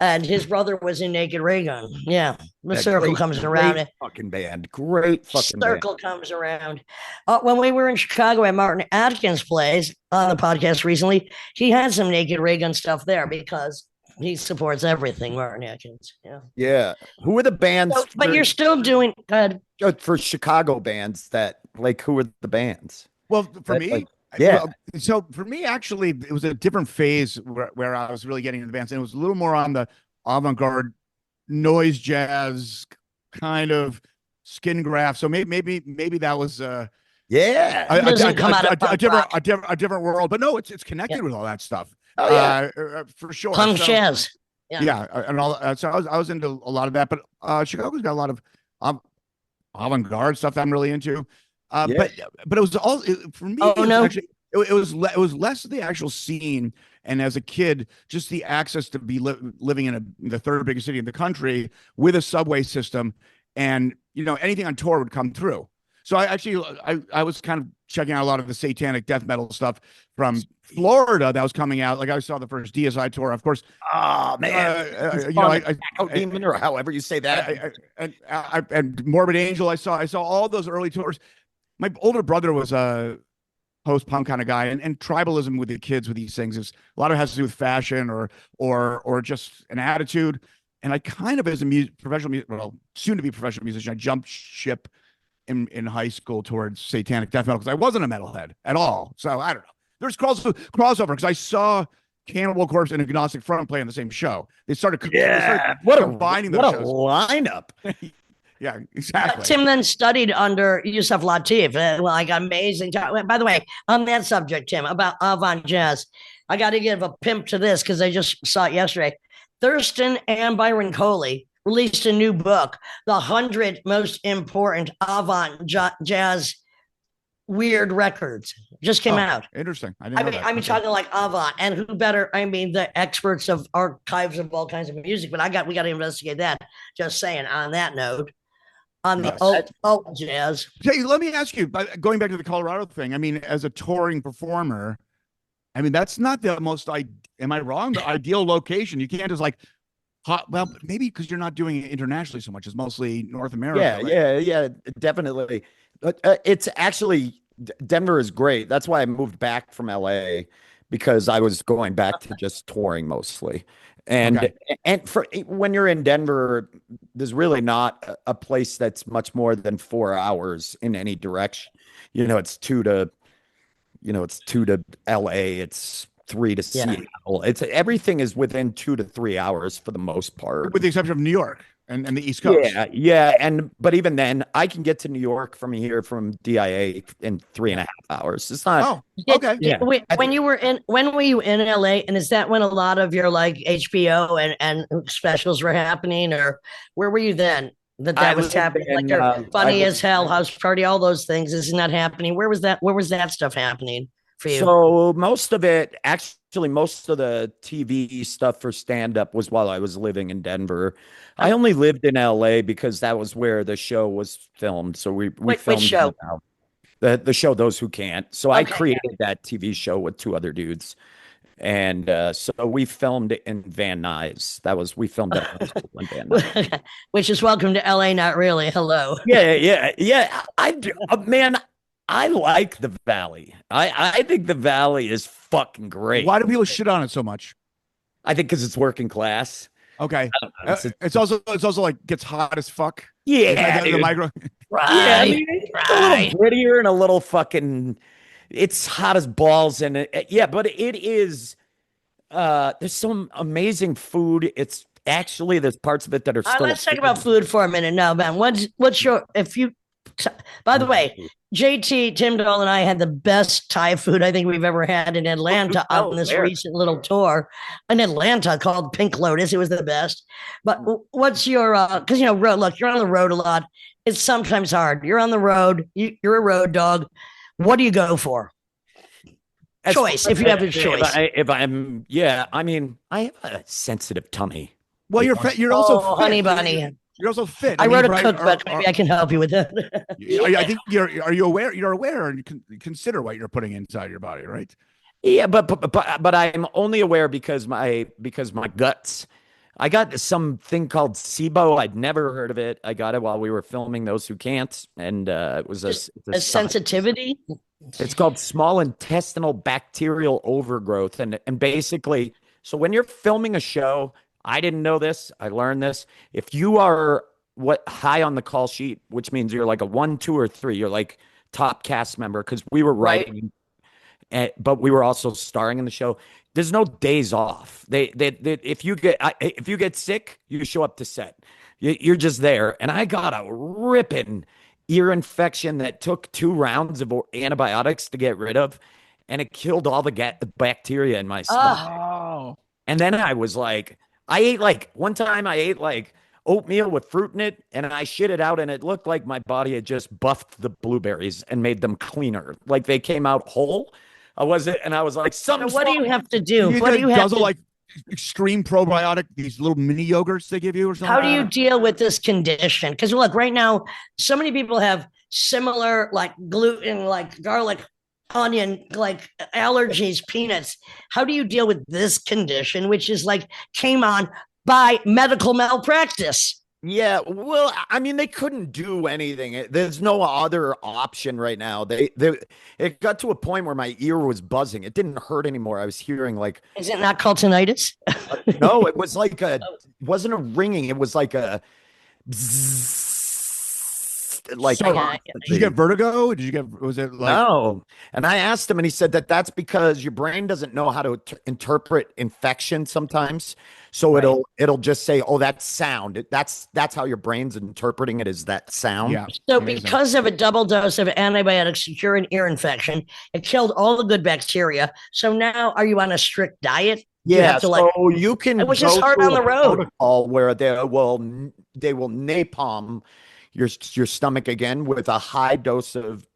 Speaker 1: And his brother was in Naked Ray Gun. Yeah, the circle comes around.
Speaker 3: Great fucking band. Great fucking
Speaker 1: circle comes around. When we were in Chicago at Martin Atkins' place on the podcast recently, he had some Naked Ray Gun stuff there because he supports everything, Martin Atkins. Yeah.
Speaker 3: Yeah. Who are the bands?
Speaker 1: But you're still doing good
Speaker 3: for Chicago bands that who are the bands?
Speaker 2: Well, for me,
Speaker 3: Yeah.
Speaker 2: So for me, actually, it was a different phase where I was really getting into the bands, and it was a little more on the avant-garde noise jazz kind of skin graft. So maybe that was
Speaker 3: Yeah.
Speaker 1: He doesn't come out of punk rock.
Speaker 2: a different world. But no, it's connected with all that stuff.
Speaker 3: Oh, yeah.
Speaker 2: For sure.
Speaker 1: Punk
Speaker 2: So,
Speaker 1: jazz.
Speaker 2: yeah, and all. So I was into a lot of that, but Chicago's got a lot of avant-garde stuff that I'm really into.
Speaker 3: Yeah.
Speaker 2: But it was all for me.
Speaker 1: Oh,
Speaker 2: It was
Speaker 1: no.
Speaker 2: actually it was less the actual scene, and as a kid, just the access to be living in the third biggest city in the country with a subway system, and anything on tour would come through. So I was kind of checking out a lot of the satanic death metal stuff from Florida that was coming out. Like I saw the first DSI tour, of course.
Speaker 3: Oh man, Demon, or however you say that.
Speaker 2: And Morbid Angel. I saw all those early tours. My older brother was a post-punk kind of guy, and tribalism with the kids with these things is a lot of it has to do with fashion or just an attitude. And I kind of, as a soon to be professional musician, I jumped ship in high school towards satanic death metal because I wasn't a metalhead at all. So I don't know. There's crossover because I saw Cannibal Corpse and Agnostic Front play on the same show. They started combining those shows.
Speaker 3: Lineup.
Speaker 2: Yeah, exactly.
Speaker 1: Tim then studied under Yusuf Lateef, like amazing. By the way, on that subject, Tim, about avant jazz, I got to give a pimp to this because I just saw it yesterday. Thurston and Byron Coley released a new book, The 100 Most Important Avant Jazz Weird Records. Just came out.
Speaker 2: Interesting. I
Speaker 1: mean, talking like avant, and who better? I mean, the experts of archives of all kinds of music. But we got to investigate that. Just saying. On that note, on the alt jazz.
Speaker 2: Hey, let me ask you. Going back to the Colorado thing. I mean, as a touring performer, I mean that's not the most. Am I wrong? The ideal location. You can't just like. Well, maybe because you're not doing it internationally so much. It's mostly North America.
Speaker 3: Yeah, yeah, definitely. It's actually Denver is great. That's why I moved back from LA because I was going back to just touring mostly. And for when you're in Denver, there's really not a place that's much more than 4 hours in any direction. It's two to LA. It's 3 to Seattle. It's everything is within 2 to 3 hours for the most part,
Speaker 2: with the exception of New York and the East Coast.
Speaker 3: Yeah, but even then, I can get to New York from here from DIA in 3.5 hours. It's not.
Speaker 2: Oh, okay.
Speaker 1: When were you in LA? And is that when a lot of your like HBO and specials were happening, or where were you then? That was happening, like your Funny as Hell, House Party, all those things. Isn't that happening? Where was that stuff happening?
Speaker 3: So most of the TV stuff for stand-up was while I was living in Denver. I only lived in LA because that was where the show was filmed. So we filmed
Speaker 1: which show?
Speaker 3: The show Those Who Can't. So I created that TV show with 2 other dudes. And so we filmed in Van Nuys. We filmed that in Van Nuys.
Speaker 1: Which is welcome to LA, not really. Hello.
Speaker 3: Yeah. Man, I like the Valley. I think the Valley is fucking great.
Speaker 2: Why do people shit on it so much?
Speaker 3: I think because it's working class.
Speaker 2: Okay. It's also like gets hot as fuck.
Speaker 3: Yeah.
Speaker 2: The micro.
Speaker 1: Right.
Speaker 3: Yeah. I mean, it's a little grittier and a little fucking. It's hot as balls and but it is. There's some amazing food. It's actually there's parts of it that are still.
Speaker 1: Let's talk about food for a minute now, man. What's your By the way, JT, Tim Dahl, and I had the best Thai food I think we've ever had in Atlanta on this recent little tour in Atlanta called Pink Lotus. It was the best. But what's your, because, look, you're on the road a lot. It's sometimes hard. You're on the road. You're a road dog. What do you go for? Choice, if you have a choice.
Speaker 3: I mean, I have a sensitive tummy.
Speaker 2: Well, you're also fit.
Speaker 1: Honey bunny.
Speaker 2: You're also fit.
Speaker 1: I wrote a cookbook. Maybe I can help you with that.
Speaker 2: I think are you aware? You're aware, and you consider what you're putting inside your body, right?
Speaker 3: Yeah, but I'm only aware because my guts. I got something called SIBO. I'd never heard of it. I got it while we were filming Those Who Can't, and it was
Speaker 1: a sensitivity.
Speaker 3: It's called small intestinal bacterial overgrowth, and basically, so when you're filming a show. I didn't know this. I learned this. If you are high on the call sheet, which means you're like a 1, 2, or 3, you're like top cast member because we were writing but we were also starring in the show. There's no days off. They if you get sick, you show up to set. You're just there. And I got a ripping ear infection that took 2 rounds of antibiotics to get rid of, and it killed all the bacteria in my stomach.
Speaker 2: Oh.
Speaker 3: And then I was like, one time I ate like oatmeal with fruit in it, and I shit it out, and it looked like my body had just buffed the blueberries and made them cleaner. Like they came out whole. And I was like, something.
Speaker 1: So what do you have to do?
Speaker 2: What do you have to like extreme probiotic, these little mini yogurts they give you or something?
Speaker 1: How do you deal with this condition? Because look, right now, so many people have similar like gluten, like garlic, onion, like allergies, peanuts. How do you deal with this condition, which is like came on by medical malpractice?
Speaker 3: Yeah, well, I mean, they couldn't do anything. There's no other option right now. It got to a point where my ear was buzzing. It didn't hurt anymore. I was hearing like.
Speaker 1: Is it not called tinnitus?
Speaker 3: No, it was like it wasn't a ringing. It was like a. Bzzz, like,
Speaker 2: so, did you get vertigo? Was it like?
Speaker 3: No. And I asked him, and he said that's because your brain doesn't know how to interpret infection sometimes. So it'll just say, oh, that's sound. That's how your brain's interpreting it, is that sound.
Speaker 2: Yeah.
Speaker 1: So because of a double dose of antibiotics to cure an ear infection, it killed all the good bacteria. So now are you on a strict diet?
Speaker 3: Yeah, so you can,
Speaker 1: which is hard on the road,
Speaker 3: protocol where they will napalm your stomach again with a high dose of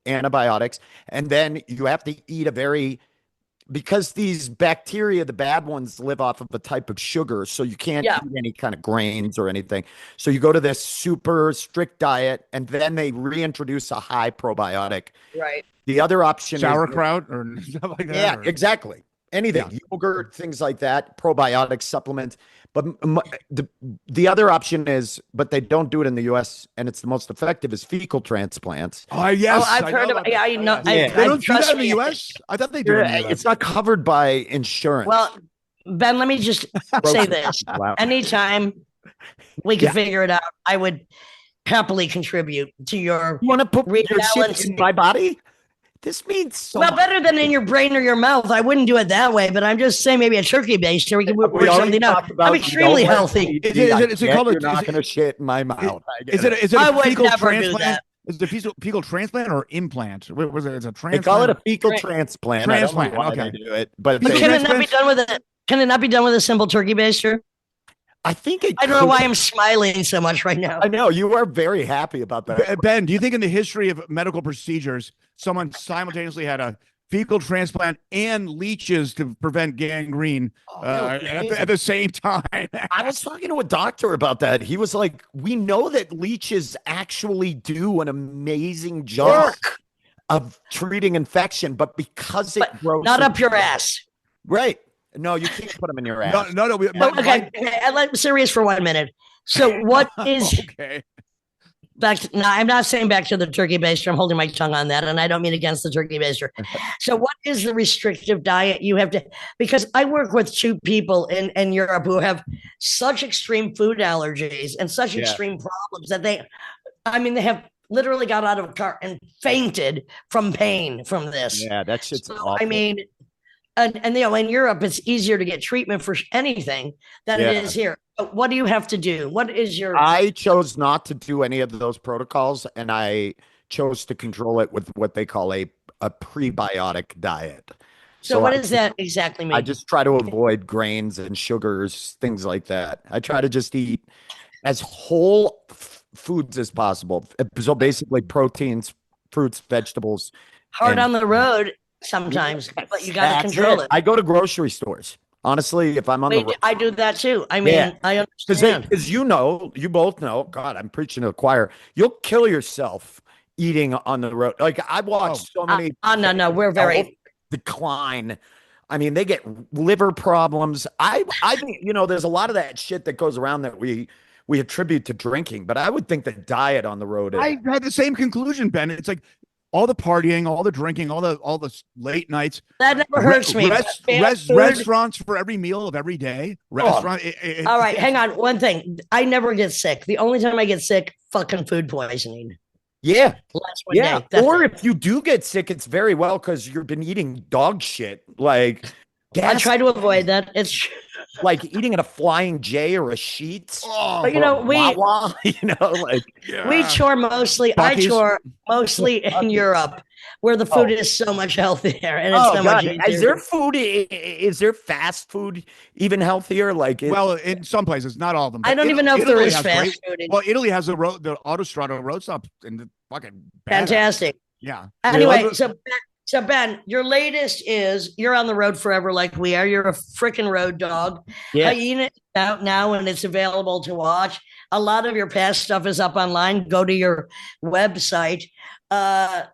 Speaker 3: antibiotics, and then you have to eat because these bacteria, the bad ones, live off of a type of sugar, so you can't eat any kind of grains or anything. So you go to this super strict diet, and then they reintroduce a high probiotic.
Speaker 1: Right.
Speaker 3: The other option
Speaker 2: sauerkraut or stuff like that.
Speaker 3: Yeah, exactly. Anything, yogurt, things like that, probiotic supplements. But the other option is, but they don't do it in the U.S., and it's the most effective, is fecal transplants.
Speaker 2: Oh, yes.
Speaker 1: I've heard of it. Yeah, I know.
Speaker 2: They don't do that in the U.S.? I thought they do.
Speaker 3: It's not covered by insurance.
Speaker 1: Well, Ben, let me just say this. Anytime we can figure it out, I would happily contribute to your.
Speaker 3: You want to put your shit in my body? This means so much.
Speaker 1: Better than in your brain or your mouth. I wouldn't do it that way, but I'm just saying maybe a turkey baster. We can work something out. I'm extremely healthy.
Speaker 3: Is it called you're not going to shit in my mouth?
Speaker 2: Is it
Speaker 1: I
Speaker 2: a
Speaker 1: would
Speaker 2: fecal
Speaker 1: never
Speaker 2: transplant?
Speaker 1: do that.
Speaker 2: Is it a fecal transplant or implant? What was it? It's a transplant.
Speaker 3: They call it a fecal transplant.
Speaker 2: Transplant.
Speaker 3: I don't know why they do it, but
Speaker 1: can it not be done with it? Can it not be done with a simple turkey baster?
Speaker 3: I think
Speaker 1: I don't know why I'm smiling so much right now.
Speaker 3: I know you are very happy about that.
Speaker 2: Ben, do you think in the history of medical procedures, someone simultaneously had a fecal transplant and leeches to prevent gangrene at the same time?
Speaker 3: I was talking to a doctor about that. He was like, we know that leeches actually do an amazing job of treating infection, but because it grows
Speaker 1: not up your ass.
Speaker 3: Right. No, you can't put them in your ass.
Speaker 2: No.
Speaker 1: Okay, I'm serious for 1 minute. So what is
Speaker 2: okay?
Speaker 1: I'm not saying back to the turkey baster. I'm holding my tongue on that, and I don't mean against the turkey baster. So what is the restrictive diet you have to? Because I work with 2 people in Europe who have such extreme food allergies and such extreme problems that they have literally got out of a car and fainted from pain from this.
Speaker 3: Yeah, that shit's awful.
Speaker 1: I mean. And in Europe, it's easier to get treatment for anything than it is here. But what do you have to do? What is your?
Speaker 3: I chose not to do any of those protocols, and I chose to control it with what they call a prebiotic diet.
Speaker 1: So what does that exactly mean?
Speaker 3: I just try to avoid grains and sugars, things like that. I try to just eat as whole foods as possible. So basically, proteins, fruits, vegetables.
Speaker 1: Hard on the road. Sometimes, but you got to control it.
Speaker 3: I go to grocery stores. Honestly, if I'm on the road.
Speaker 1: I do that too. I mean, I understand.
Speaker 3: Because you both know, God, I'm preaching to the choir. You'll kill yourself eating on the road. Like I watched so many.
Speaker 1: No, we're very
Speaker 3: decline. I mean, they get liver problems. I think, there's a lot of that shit that goes around that we attribute to drinking, but I would think the diet on the road.
Speaker 2: I had the same conclusion, Ben. It's like, all the partying, all the drinking, all the late nights.
Speaker 1: That never hurts me.
Speaker 2: Restaurants for every meal of every day.
Speaker 1: All right, hang on. One thing. I never get sick. The only time I get sick, fucking food poisoning.
Speaker 3: Yeah.
Speaker 1: Last one
Speaker 3: Yeah.
Speaker 1: day. That's
Speaker 3: Or
Speaker 1: it.
Speaker 3: if you do get sick, it's very well because you've been eating dog shit. Like
Speaker 1: I try to avoid that. It's
Speaker 3: like eating at a Flying J or a Sheetz.
Speaker 1: but you
Speaker 3: or
Speaker 1: know,
Speaker 3: a Wawa, like
Speaker 1: we chore mostly.
Speaker 2: Buc-ee's.
Speaker 1: I chore mostly in
Speaker 3: Buc-ee's.
Speaker 1: Europe, where the food is so much healthier and it's so much easier.
Speaker 3: Is there food? Is there fast food even healthier? Like,
Speaker 2: Well, in some places, not all of them.
Speaker 1: I don't even know if there is fast food.
Speaker 2: Well, Italy has the Autostrada road stop and the fucking
Speaker 1: Fantastic.
Speaker 2: Yeah.
Speaker 1: Anyway, so Ben, your latest is you're on the road forever like we are. You're a freaking road dog.
Speaker 3: Yeah.
Speaker 1: Hyena is out now and it's available to watch. A lot of your past stuff is up online. Go to your website. Thank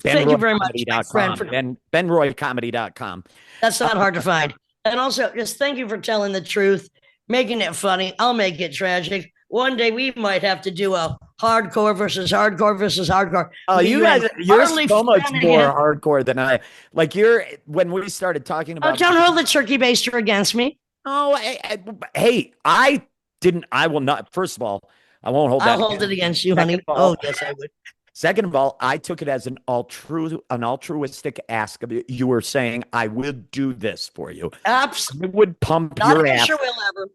Speaker 1: you very much, my friend.
Speaker 3: BenRoyComedy.com.
Speaker 1: That's not hard to find. And also, just thank you for telling the truth, making it funny. I'll make it tragic. One day we might have to do a hardcore versus hardcore versus hardcore.
Speaker 3: Oh, you guys, you're so much more
Speaker 1: again.
Speaker 3: hardcore than I. Like when we started talking about.
Speaker 1: Oh, don't hold the turkey baster against me.
Speaker 3: Oh, hey, I didn't. I will not. First of all, I won't hold that.
Speaker 1: I'll hold it against you, honey. Oh, yes, I would.
Speaker 3: Second of all, I took it as an altruistic ask of you. You were saying, I would do this for you.
Speaker 1: Absolutely.
Speaker 3: I would pump your ass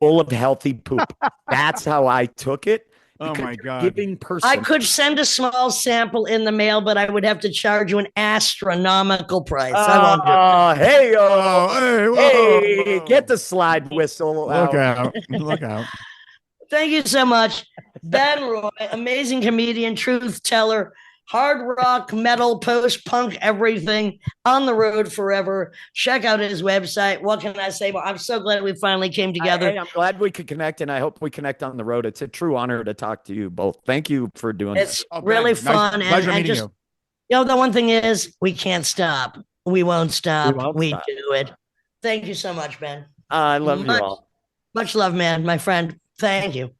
Speaker 3: full of healthy poop. That's how I took it.
Speaker 2: Oh, my God.
Speaker 3: Giving person.
Speaker 1: I could send a small sample in the mail, but I would have to charge you an astronomical price. I won't do it.
Speaker 3: Hey, get the slide whistle
Speaker 2: Look out. Look out.
Speaker 1: Thank you so much. Ben Roy, amazing comedian, truth teller, hard rock, metal, post-punk, everything, on the road forever. Check out his website. What can I say? Well, I'm so glad we finally came together.
Speaker 3: I'm glad we could connect, and I hope we connect on the road. It's a true honor to talk to you both. Thank you for doing this.
Speaker 1: It's really fun.
Speaker 2: Pleasure
Speaker 1: and
Speaker 2: meeting
Speaker 1: just,
Speaker 2: you.
Speaker 1: You know, the one thing is we can't stop. We won't stop. We
Speaker 3: stop.
Speaker 1: do it. Thank you so much, Ben.
Speaker 3: I love you all.
Speaker 1: Much love, man, my friend. Thank you.